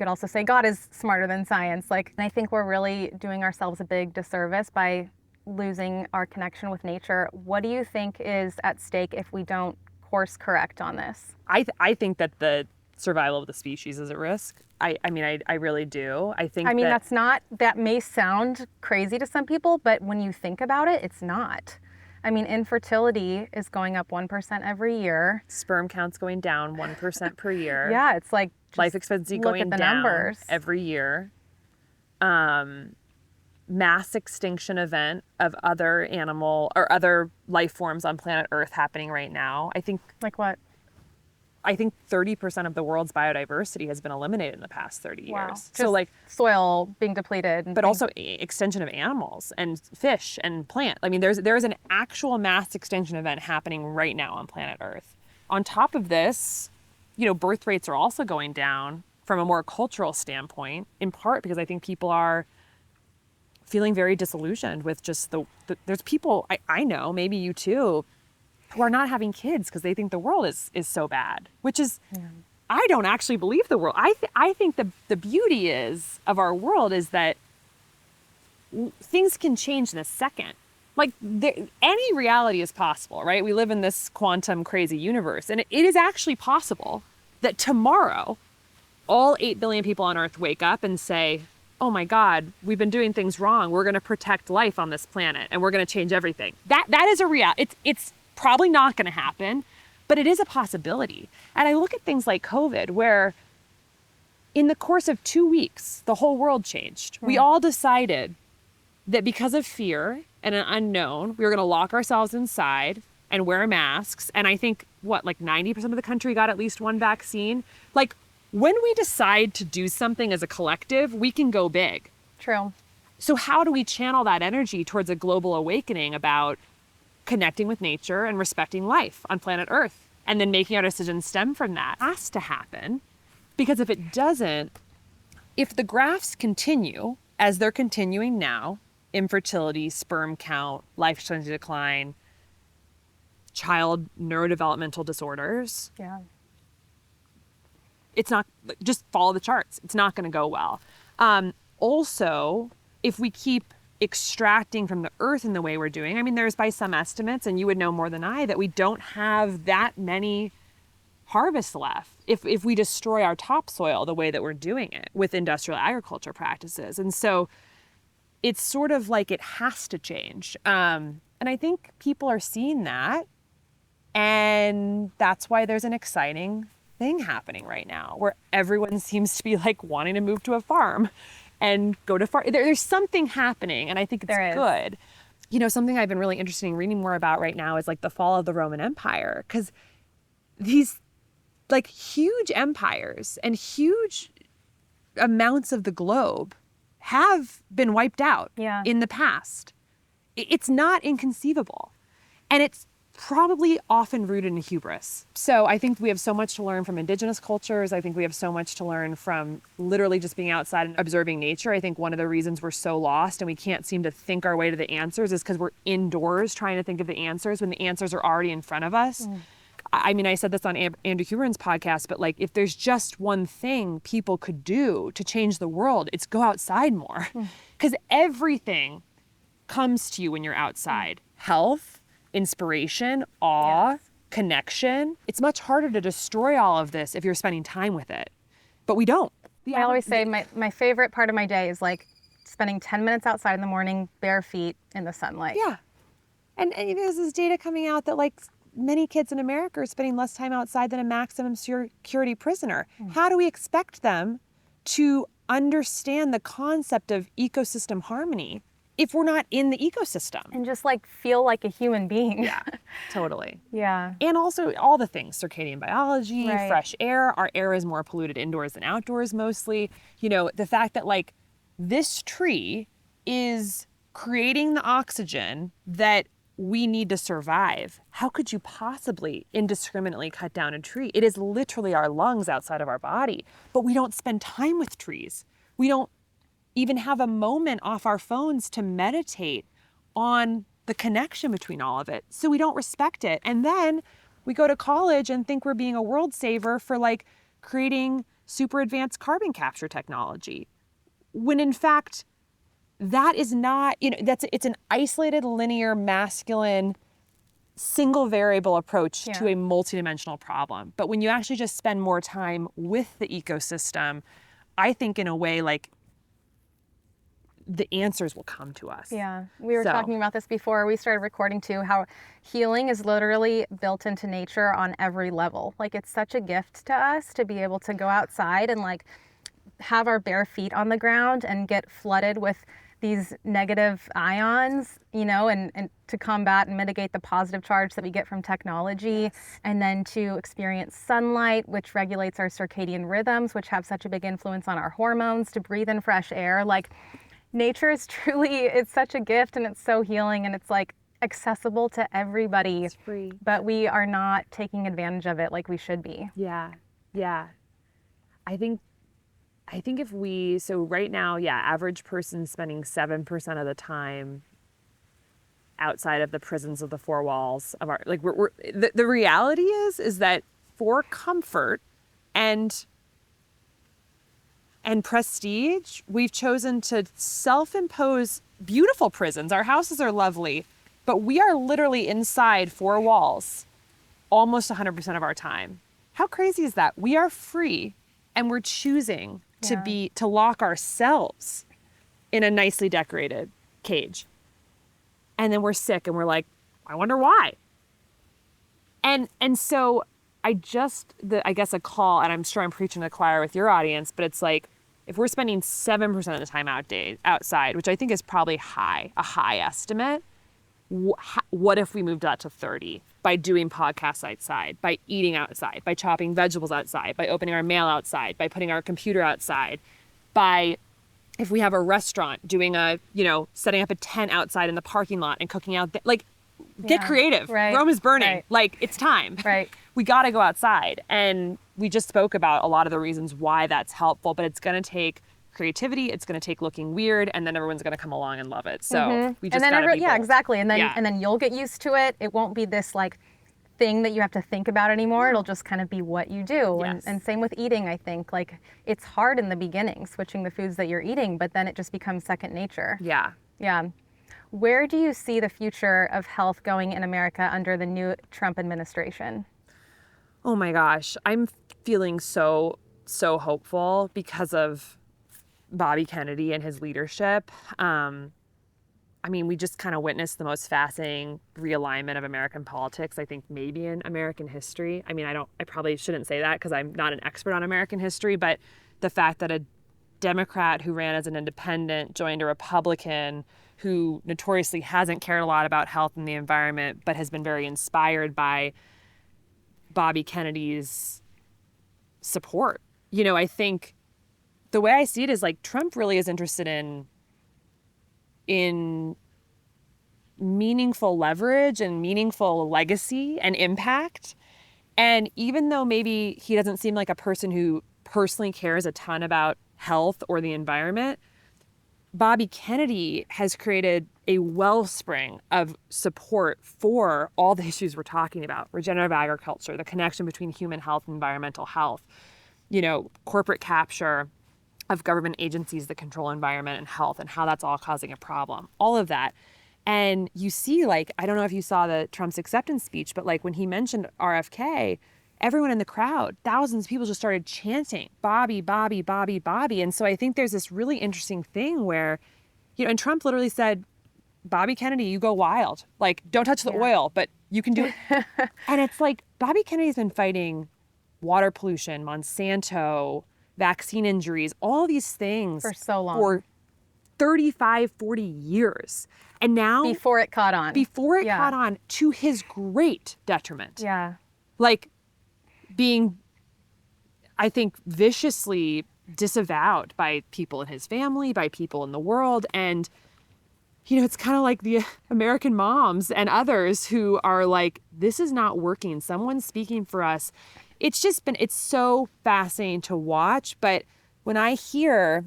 also say God is smarter than science. And I think we're really doing ourselves a big disservice by losing our connection with nature. What do you think is at stake if we don't course correct on this? I think that the survival of the species is at risk. I really do. That may sound crazy to some people, but when you think about it, it's not. Infertility is going up 1% every year. Sperm count's going down 1% per year. Yeah, it's like life expectancy going down numbers every year. Mass extinction event of other animal or other life forms on planet Earth happening right now. I think. Like what? I think 30% of the world's biodiversity has been eliminated in the past 30 years. Wow. So soil being depleted. But also extension of animals and fish and plant. There is an actual mass extinction event happening right now on planet Earth. On top of this, birth rates are also going down from a more cultural standpoint, in part because I think people are feeling very disillusioned with just there's people I know, maybe you too, who are not having kids because they think the world is so bad, which is, I don't actually believe the world. I think the beauty of our world is that things can change in a second. Like any reality is possible, right? We live in this quantum crazy universe, and it is actually possible that tomorrow all 8 billion people on Earth wake up and say, oh my God, we've been doing things wrong. We're going to protect life on this planet and we're going to change everything. That is a reality. It's probably not going to happen, but it is a possibility. And I look at things like COVID, where in the course of 2 weeks, the whole world changed. We all decided that because of fear and an unknown, we were going to lock ourselves inside and wear masks. And I think, like 90% of the country got at least one vaccine. Like, when we decide to do something as a collective, we can go big. True. So how do we channel that energy towards a global awakening about connecting with nature and respecting life on planet Earth? And then making our decisions stem from that. It has to happen, because if it doesn't, if the graphs continue as they're continuing now, infertility, sperm count, life expectancy decline, child neurodevelopmental disorders, it's not, just follow the charts. It's not going to go well. Also, if we keep extracting from the earth in the way we're doing, I mean, there's by some estimates, and you would know more than I, that we don't have that many harvests left if we destroy our topsoil the way that we're doing it with industrial agriculture practices. And so it's sort of like it has to change. And I think people are seeing that. And that's why there's an exciting thing happening right now where everyone seems to be like wanting to move to a farm and go to farm. There's something happening, and I think it's good. You know, something I've been really interested in reading more about right now is like the fall of the Roman Empire, because these like huge empires and huge amounts of the globe have been wiped out in the past. It's not inconceivable, and it's probably often rooted in hubris. So I think we have so much to learn from indigenous cultures. I think we have so much to learn from literally just being outside and observing nature. I think one of the reasons we're so lost and we can't seem to think our way to the answers is because we're indoors trying to think of the answers when the answers are already in front of us. I mean, I said this on Andrew Huberman's podcast, but like, if there's just one thing people could do to change the world, it's go outside more. Because everything comes to you when you're outside. Health, inspiration, awe, connection. It's much harder to destroy all of this if you're spending time with it. But we don't. I always say my favorite part of my day is like spending 10 minutes outside in the morning, bare feet in the sunlight. Yeah. And there's this data coming out that like many kids in America are spending less time outside than a maximum security prisoner. How do we expect them to understand the concept of ecosystem harmony if we're not in the ecosystem? And just like feel like a human being. Yeah, totally. Yeah. And also all the things, circadian biology, fresh air. Our air is more polluted indoors than outdoors mostly. You know, the fact that like this tree is creating the oxygen that we need to survive. How could you possibly indiscriminately cut down a tree? It is literally our lungs outside of our body, but we don't spend time with trees. We don't even have a moment off our phones to meditate on the connection between all of it. So we don't respect it. And then we go to college and think we're being a world saver for like creating super advanced carbon capture technology, when in fact, that is not, you know, it's an isolated, linear, masculine, single variable approach to a multidimensional problem. But when you actually just spend more time with the ecosystem, I think in a way like the answers will come to us. Yeah, we were talking about this before we started recording too, how healing is literally built into nature on every level. Like it's such a gift to us to be able to go outside and like have our bare feet on the ground and get flooded with these negative ions, you know, and to combat and mitigate the positive charge that we get from technology, and then to experience sunlight, which regulates our circadian rhythms, which have such a big influence on our hormones, to breathe in fresh air. Like nature is truly, it's such a gift and it's so healing and it's like accessible to everybody. It's free. But we are not taking advantage of it like we should be. Yeah. I think I think so right now, average person spending 7% of the time outside of the prisons of the four walls of our, like the reality is that for comfort and prestige, we've chosen to self-impose beautiful prisons. Our houses are lovely, but we are literally inside four walls almost 100% of our time. How crazy is that? We are free and we're choosing to lock ourselves in a nicely decorated cage. And then we're sick and we're like, I wonder why. And so I guess a call, and I'm sure I'm preaching to the choir with your audience, but it's like, if we're spending 7% of the time outside, which I think is probably a high estimate, what if we moved that to 30 by doing podcasts outside, by eating outside, by chopping vegetables outside, by opening our mail outside, by putting our computer outside, by, if we have a restaurant, setting up a tent outside in the parking lot and cooking out, get creative. Right, Rome is burning. right. Like, it's time. Right. We got to go outside. And we just spoke about a lot of the reasons why that's helpful, but it's going to take creativity, it's going to take looking weird, and then everyone's going to come along and love it. So we just gotta be bold. Exactly. And then you'll get used to it. It won't be this like thing that you have to think about anymore. It'll just kind of be what you do. Yes. And same with eating, I think. Like, it's hard in the beginning, switching the foods that you're eating, but then it just becomes second nature. Yeah. Yeah. Where do you see the future of health going in America under the new Trump administration? Oh my gosh. I'm feeling so hopeful because of Bobby Kennedy and his leadership. We just kind of witnessed the most fascinating realignment of American politics, I think maybe in American history. I probably shouldn't say that because I'm not an expert on American history, but the fact that a Democrat who ran as an independent joined a Republican who notoriously hasn't cared a lot about health and the environment, but has been very inspired by Bobby Kennedy's support. I think the way I see it is like Trump really is interested in meaningful leverage and meaningful legacy and impact. And even though maybe he doesn't seem like a person who personally cares a ton about health or the environment, Bobby Kennedy has created a wellspring of support for all the issues we're talking about: regenerative agriculture, the connection between human health and environmental health, corporate capture of government agencies that control environment and health, and how that's all causing a problem, all of that. And you see, I don't know if you saw the Trump's acceptance speech, but when he mentioned RFK, everyone in the crowd, thousands of people just started chanting, Bobby, Bobby, Bobby, Bobby. And so I think there's this really interesting thing where, and Trump literally said, Bobby Kennedy, you go wild. Don't touch the oil, but you can do it. And it's like, Bobby Kennedy's been fighting water pollution, Monsanto, vaccine injuries, all these things for so long, for 35, 40 years. And now before it caught on to his great detriment. Yeah. Being, I think, viciously disavowed by people in his family, by people in the world. And, it's kind of like the American moms and others who are like, this is not working. Someone's speaking for us. It's so fascinating to watch. But when I hear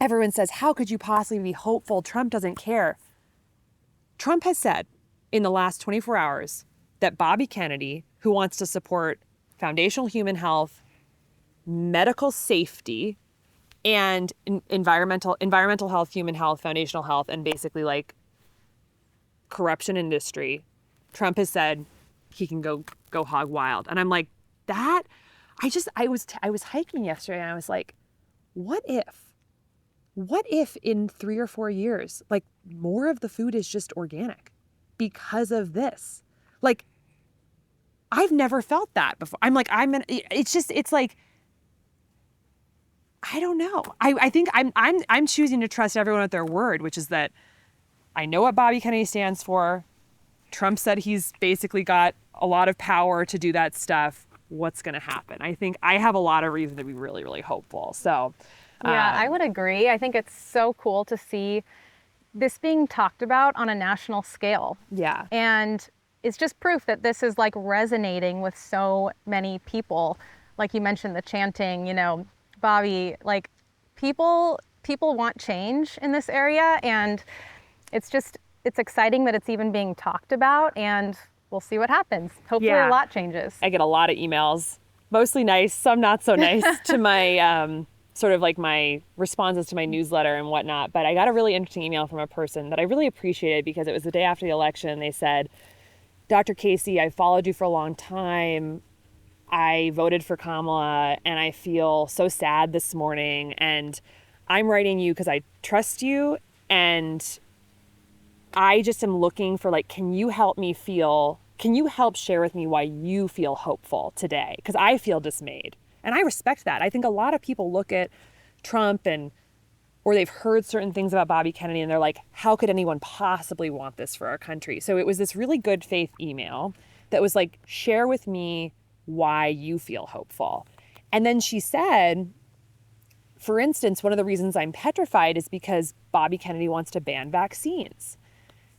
everyone says, how could you possibly be hopeful? Trump doesn't care. Trump has said in the last 24 hours that Bobby Kennedy, who wants to support foundational human health, medical safety, and environmental health, human health, foundational health, and basically corruption industry, Trump has said he can go hog wild. And I'm like, that, I was hiking yesterday and I was like, what if in 3 or 4 years, more of the food is just organic because of this? I've never felt that before. I don't know. I think I'm choosing to trust everyone at their word, which is that I know what Bobby Kennedy stands for. Trump said he's basically got a lot of power to do that stuff. What's going to happen? I think I have a lot of reason to be really, really hopeful. So, yeah, I would agree. I think it's so cool to see this being talked about on a national scale. Yeah. And it's just proof that this is resonating with so many people. Like you mentioned, the chanting, Bobby, people want change in this area, and it's exciting that it's even being talked about, and we'll see what happens. Hopefully a lot changes. I get a lot of emails, mostly nice, some not so nice, to my sort of like my responses to my newsletter and whatnot. But I got a really interesting email from a person that I really appreciated, because it was the day after the election, and they said, Dr. Casey, I followed you for a long time. I voted for Kamala, and I feel so sad this morning, and I'm writing you because I trust you, and I just am looking for, like, can you help share with me why you feel hopeful today? Because I feel dismayed. And I respect that. I think a lot of people look at Trump or they've heard certain things about Bobby Kennedy, and they're like, how could anyone possibly want this for our country? So it was this really good faith email that was like, share with me why you feel hopeful. And then she said, for instance, one of the reasons I'm petrified is because Bobby Kennedy wants to ban vaccines.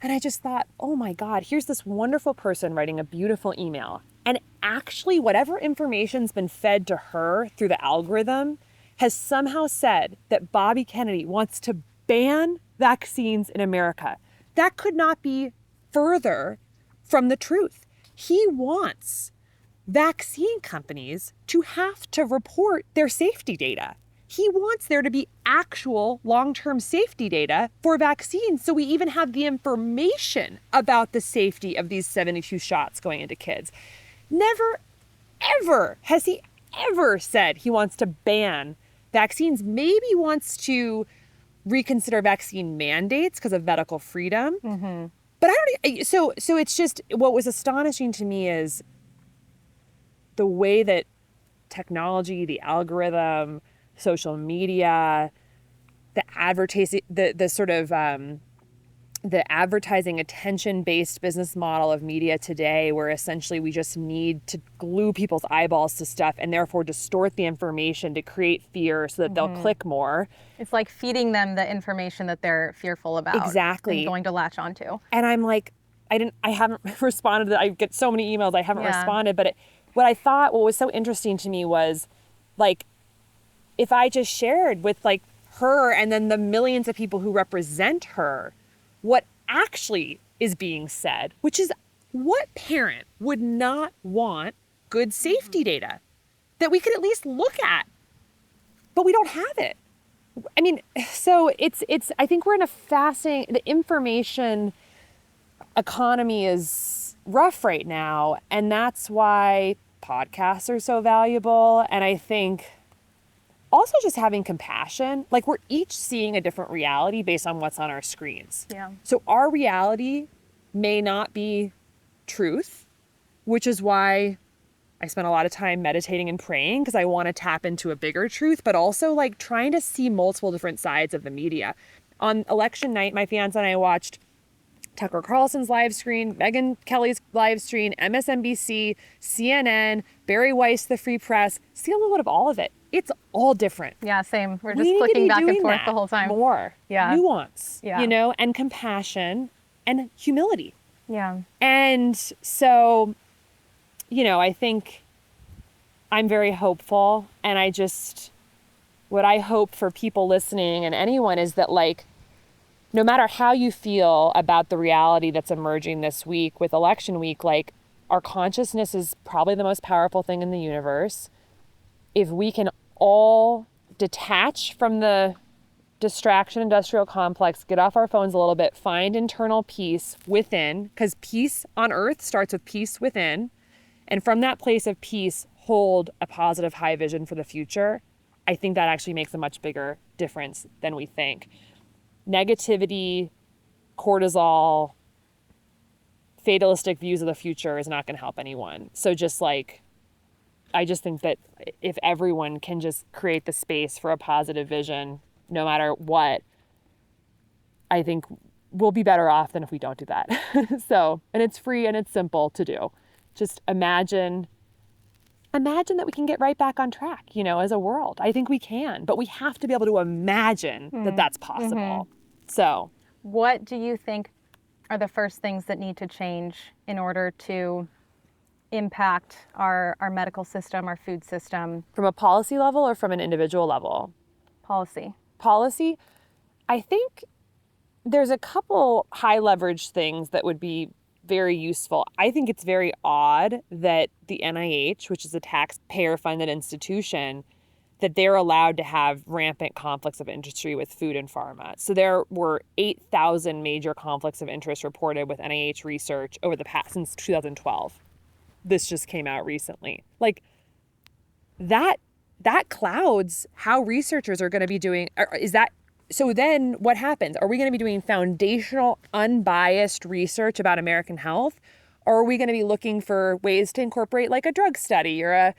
And I just thought, oh my God, here's this wonderful person writing a beautiful email. And actually, whatever information's been fed to her through the algorithm has somehow said that Bobby Kennedy wants to ban vaccines in America. That could not be further from the truth. He wants vaccine companies to have to report their safety data. He wants there to be actual long-term safety data for vaccines, so we even have the information about the safety of these 72 shots going into kids. Never, ever has he ever said he wants to ban vaccines. Maybe wants to reconsider vaccine mandates because of medical freedom. Mm-hmm. But so it's just, what was astonishing to me is the way that technology, the algorithm, social media, the advertising, the sort of the advertising attention-based business model of media today, where essentially we just need to glue people's eyeballs to stuff and therefore distort the information to create fear so that they'll click more. It's like feeding them the information that they're fearful about. Exactly. And going to latch onto. And I'm like, I haven't responded. I get so many emails, I haven't responded. But what was so interesting to me was, like, if I just shared with like her and then the millions of people who represent her what actually is being said, which is, what parent would not want good safety data that we could at least look at? But we don't have it. I mean, so it's I think we're in a the information economy is rough right now, and that's why podcasts are so valuable. And I think also just having compassion, like, we're each seeing a different reality based on what's on our screens. Yeah. So our reality may not be truth, which is why I spent a lot of time meditating and praying, because I want to tap into a bigger truth, but also like trying to see multiple different sides of the media. On election night, my fiance and I watched Tucker Carlson's live stream, Megyn Kelly's live stream, MSNBC, CNN, Barry Weiss, the Free Press. See a little bit of all of it. It's all different. Yeah, same. We're just clicking back and forth the whole time. More. Yeah. Nuance, and compassion and humility. Yeah. And so, I think I'm very hopeful. And what I hope for people listening and anyone is that, like, no matter how you feel about the reality that's emerging this week with election week, like, our consciousness is probably the most powerful thing in the universe. If we can all detach from the distraction industrial complex, get off our phones a little bit, find internal peace within, because peace on earth starts with peace within. And from that place of peace, hold a positive high vision for the future. I think that actually makes a much bigger difference than we think. Negativity, cortisol, fatalistic views of the future is not going to help anyone. So I just think that if everyone can just create the space for a positive vision, no matter what, I think we'll be better off than if we don't do that. And it's free and it's simple to do. Just imagine that we can get right back on track, as a world. I think we can, but we have to be able to imagine that that's possible. Mm-hmm. So, what do you think are the first things that need to change in order to impact our medical system, our food system? From a policy level or from an individual level? Policy, I think there's a couple high leverage things that would be very useful. I think it's very odd that the NIH, which is a taxpayer funded institution, that they're allowed to have rampant conflicts of interest with food and pharma. So there were 8,000 major conflicts of interest reported with NIH research over the past since 2012. This just came out recently. Like that clouds how researchers are going to be doing. So then what happens? Are we going to be doing foundational, unbiased research about American health? Or are we going to be looking for ways to incorporate like a drug study or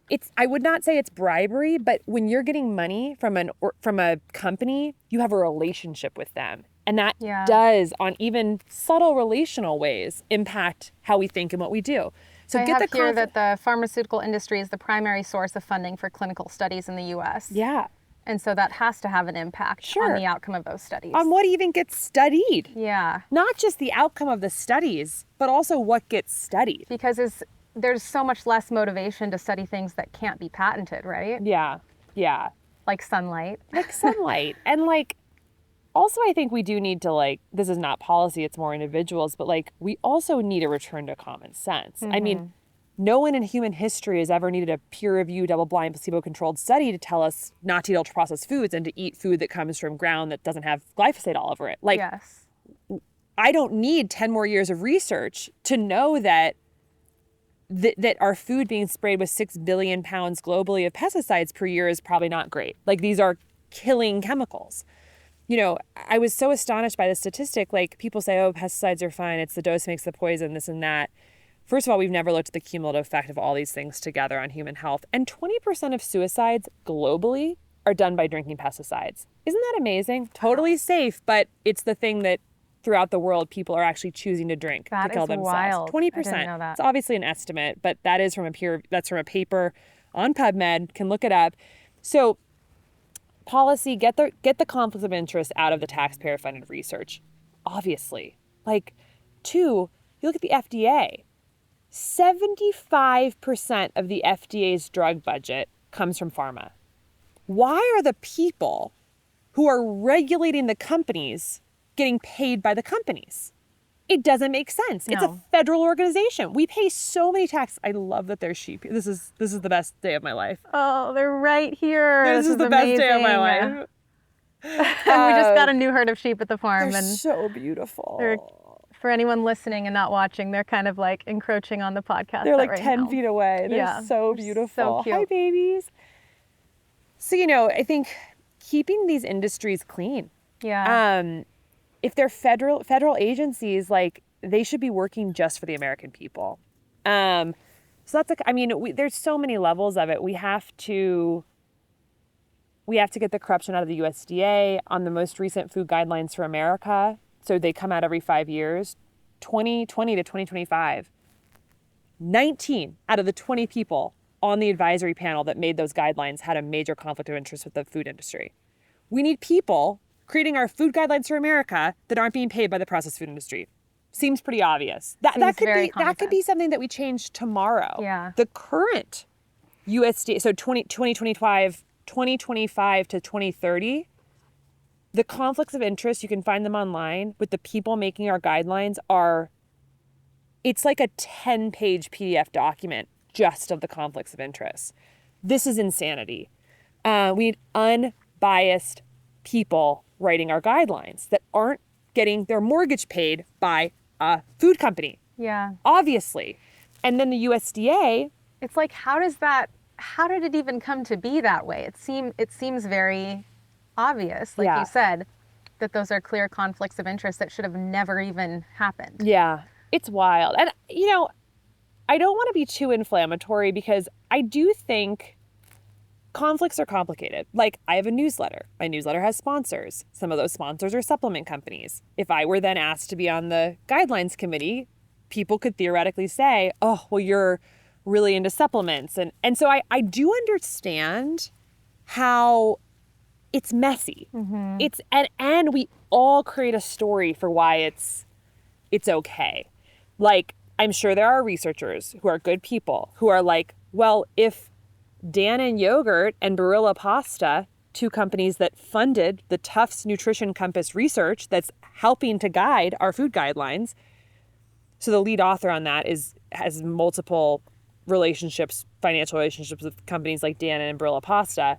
it's I would not say it's bribery, but when you're getting money from a company, you have a relationship with them. And that does, on even subtle relational ways, impact how we think and what we do. So I have here that the pharmaceutical industry is the primary source of funding for clinical studies in the U.S. Yeah. And so that has to have an impact on the outcome of those studies. On what even gets studied. Yeah. Not just the outcome of the studies, but also what gets studied. Because there's so much less motivation to study things that can't be patented, right? Yeah. Yeah. Like sunlight. And also I think we do need to this is not policy, it's more individuals, but we also need a return to common sense. Mm-hmm. I mean, no one in human history has ever needed a peer-reviewed, double-blind, placebo-controlled study to tell us not to eat ultra-processed foods and to eat food that comes from ground that doesn't have glyphosate all over it. Yes. I don't need 10 more years of research to know that our food being sprayed with 6 billion pounds globally of pesticides per year is probably not great. These are killing chemicals. I was so astonished by the statistic. People say, oh, pesticides are fine. It's the dose makes the poison, this and that. First of all, we've never looked at the cumulative effect of all these things together on human health. And 20% of suicides globally are done by drinking pesticides. Isn't that amazing? Totally safe, but it's the thing that throughout the world people are actually choosing to drink to kill themselves. Wild. 20%. I didn't know that. It's obviously an estimate, but that is from a paper on PubMed. Can look it up. So policy, get the conflicts of interest out of the taxpayer-funded research. Obviously. 2, you look at the FDA. 75% of the FDA's drug budget comes from pharma. Why are the people who are regulating the companies getting paid by the companies? It doesn't make sense. No. It's a federal organization. We pay so many taxes. I love that they're sheep. This is the best day of my life. Oh, they're right here. This is the amazing. Best day of my life. And we just got a new herd of sheep at the farm. They're and so beautiful. For anyone listening and not watching, they're kind of encroaching on the podcast. They're right 10 now. feet away. They're so beautiful. So cute. Hi, babies. So, I think keeping these industries clean. Yeah. If they're federal agencies, they should be working just for the American people. So that's there's so many levels of it. We have to get the corruption out of the USDA on the most recent food guidelines for America. So they come out every 5 years, 2020 to 2025. 19 out of the 20 people on the advisory panel that made those guidelines had a major conflict of interest with the food industry. We need people creating our food guidelines for America that aren't being paid by the processed food industry. Seems pretty obvious. That could be something that we change tomorrow. Yeah. The current USDA, so 2025 to 2030, the conflicts of interest, you can find them online with the people making our guidelines it's like a 10-page PDF document just of the conflicts of interest. This is insanity. We need unbiased people writing our guidelines that aren't getting their mortgage paid by a food company. Yeah. Obviously. And then the USDA. It's how did it even come to be that way? It seems very obvious, you said, that those are clear conflicts of interest that should have never even happened. Yeah, it's wild. And, I don't want to be too inflammatory because I do think conflicts are complicated. I have a newsletter. My newsletter has sponsors. Some of those sponsors are supplement companies. If I were then asked to be on the guidelines committee, people could theoretically say, oh, well, you're really into supplements. And so I do understand how it's messy. Mm-hmm. And we all create a story for why it's okay. I'm sure there are researchers who are good people who are well, if Dannon Yogurt and Barilla Pasta, two companies that funded the Tufts Nutrition Compass research that's helping to guide our food guidelines. So the lead author on that has multiple relationships, financial relationships with companies like Dannon and Barilla Pasta.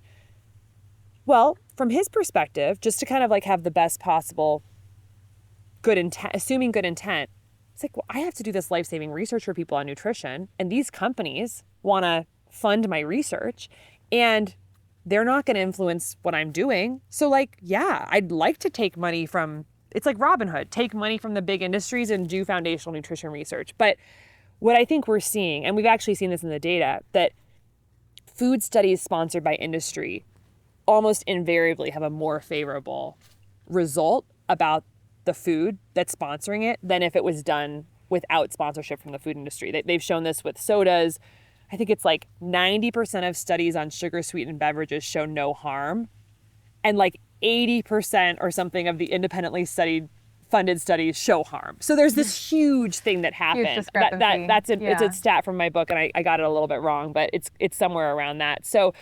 Well, from his perspective, just to kind of like have the best possible good intent, assuming good intent, it's like, well, I have to do this life-saving research for people on nutrition, and these companies want to fund my research, and they're not going to influence what I'm doing. So like, yeah, I'd like to take money from, it's like Robin Hood, take money from the big industries and do foundational nutrition research. But what I think we're seeing, and we've actually seen this in the data, that food studies sponsored by industry almost invariably have a more favorable result about the food that's sponsoring it than if it was done without sponsorship from the food industry. They've shown this with sodas. I think it's like 90% of studies on sugar sweetened beverages show no harm. And like 80% or something of the independently funded studies show harm. So there's this huge thing that happens. Huge discrepancy. It's a stat from my book, and I got it a little bit wrong, but it's somewhere around that. So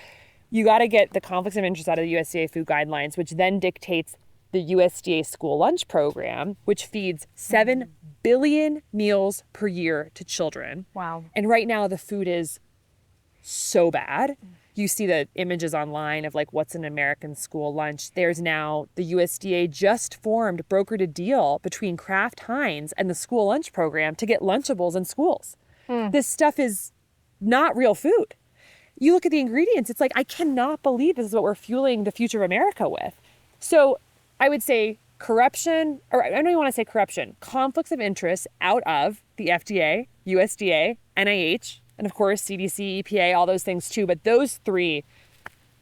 you got to get the conflicts of interest out of the USDA food guidelines, which then dictates the USDA school lunch program, which feeds 7 billion meals per year to children. Wow. And right now the food is so bad. You see the images online of like what's an American school lunch. There's now the USDA just brokered a deal between Kraft Heinz and the school lunch program to get Lunchables in schools. This stuff is not real food. You look at the ingredients, it's like, I cannot believe this is what we're fueling the future of America with. So I would say corruption, or I don't even want to say corruption, conflicts of interest out of the FDA, USDA, NIH, and of course CDC, EPA, all those things too. But those three,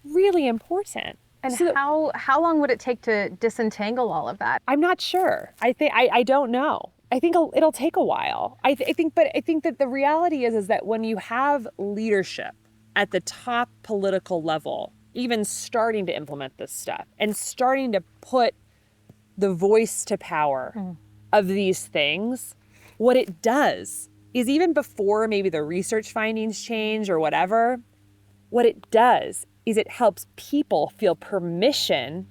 really important. And so how long would it take to disentangle all of that? I'm not sure. I don't know. I think it'll take a while. I think that the reality is that when you have leadership at the top political level, even starting to implement this stuff and starting to put the voice to power of these things, what it does is, even before maybe the research findings change or whatever, what it does is it helps people feel permission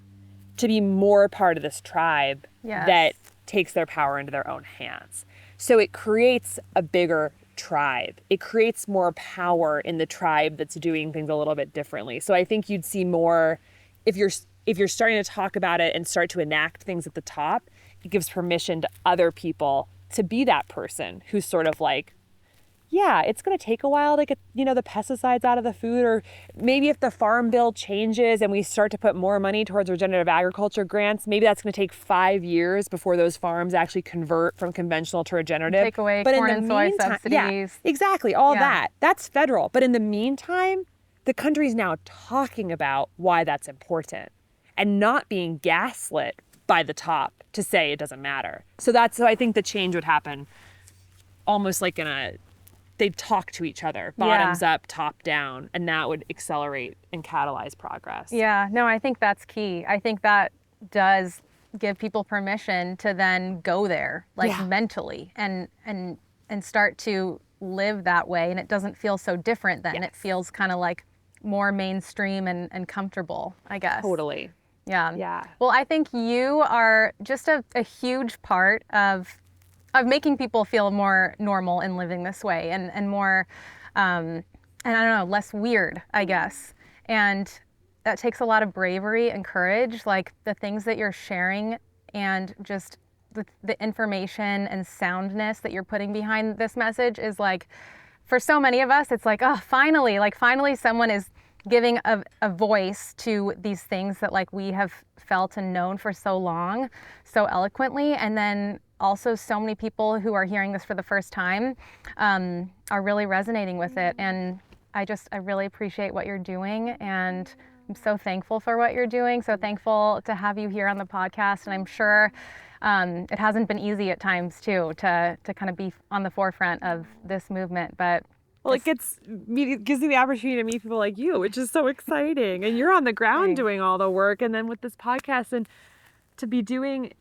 to be more part of this tribe that takes their power into their own hands. So it creates a bigger tribe. It creates more power in the tribe that's doing things a little bit differently. So I think you'd see more, if you're starting to talk about it and start to enact things at the top, it gives permission to other people to be that person who's sort of like, yeah, it's going to take a while to get, the pesticides out of the food, or maybe if the farm bill changes and we start to put more money towards regenerative agriculture grants, maybe that's going to take 5 years before those farms actually convert from conventional to regenerative. Take away corn and soy subsidies. Yeah, exactly, all that. That's federal. But in the meantime, the country's now talking about why that's important and not being gaslit by the top to say it doesn't matter. So I think the change would happen almost like they'd talk to each other, bottoms up, top down, and that would accelerate and catalyze progress. Yeah, no, I think that's key. I think that does give people permission to then go there, mentally, and start to live that way. And it doesn't feel so different then. It feels kind of like more mainstream and comfortable, I guess. Totally. Yeah. Well, I think you are just a huge part of making people feel more normal in living this way, and more, and I don't know, less weird, I guess. And that takes a lot of bravery and courage, like the things that you're sharing and just the information and soundness that you're putting behind this message is like, for so many of us, it's like, oh, finally someone is giving a voice to these things that like we have felt and known for so long, so eloquently. And then also so many people who are hearing this for the first time are really resonating with it. And I really appreciate what you're doing, and I'm so thankful for what you're doing. So thankful to have you here on the podcast. And I'm sure it hasn't been easy at times too, to kind of be on the forefront of this movement, but well, it gives me the opportunity to meet people like you, which is so exciting. And you're on the ground doing all the work. And then with this podcast, and to be doing,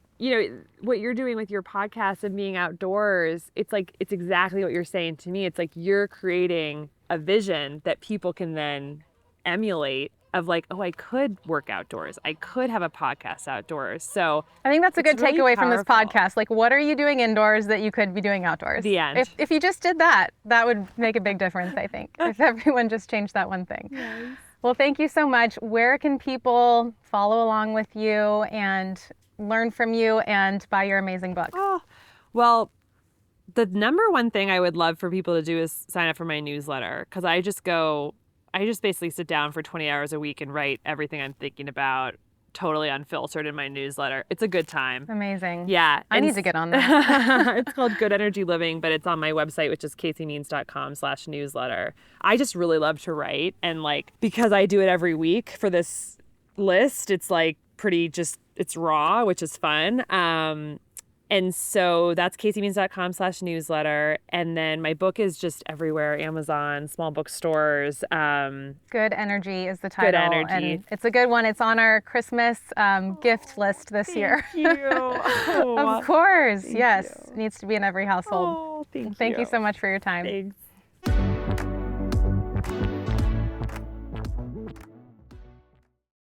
what you're doing with your podcast and being outdoors, it's like, it's exactly what you're saying to me. It's like you're creating a vision that people can then emulate of like, oh, I could work outdoors. I could have a podcast outdoors. So I think that's a good really takeaway from this powerful. podcast. Like, what are you doing indoors that you could be doing outdoors? The end. If you just did that, that would make a big difference, I think, if everyone just changed that one thing. Yes. Well, thank you so much. Where can people follow along with you and learn from you and buy your amazing book? Oh, well, the number one thing I would love for people to do is sign up for my newsletter, because I just basically sit down for 20 hours a week and write everything I'm thinking about, totally unfiltered, in my newsletter. It's a good time. Amazing. Yeah. I need to get on that. It's called Good Energy Living, but it's on my website, which is caseymeans.com/newsletter. I just really love to write. And like, because I do it every week for this list, it's like it's raw, which is fun. And so that's caseymeans.com/newsletter. And then my book is just everywhere, Amazon, small bookstores. Good Energy is the title. Good Energy. And it's a good one. It's on our Christmas gift list this year. Thank you. Of course. Thank yes. you. It needs to be in every household. Oh, thank you. Thank you so much for your time. Thanks.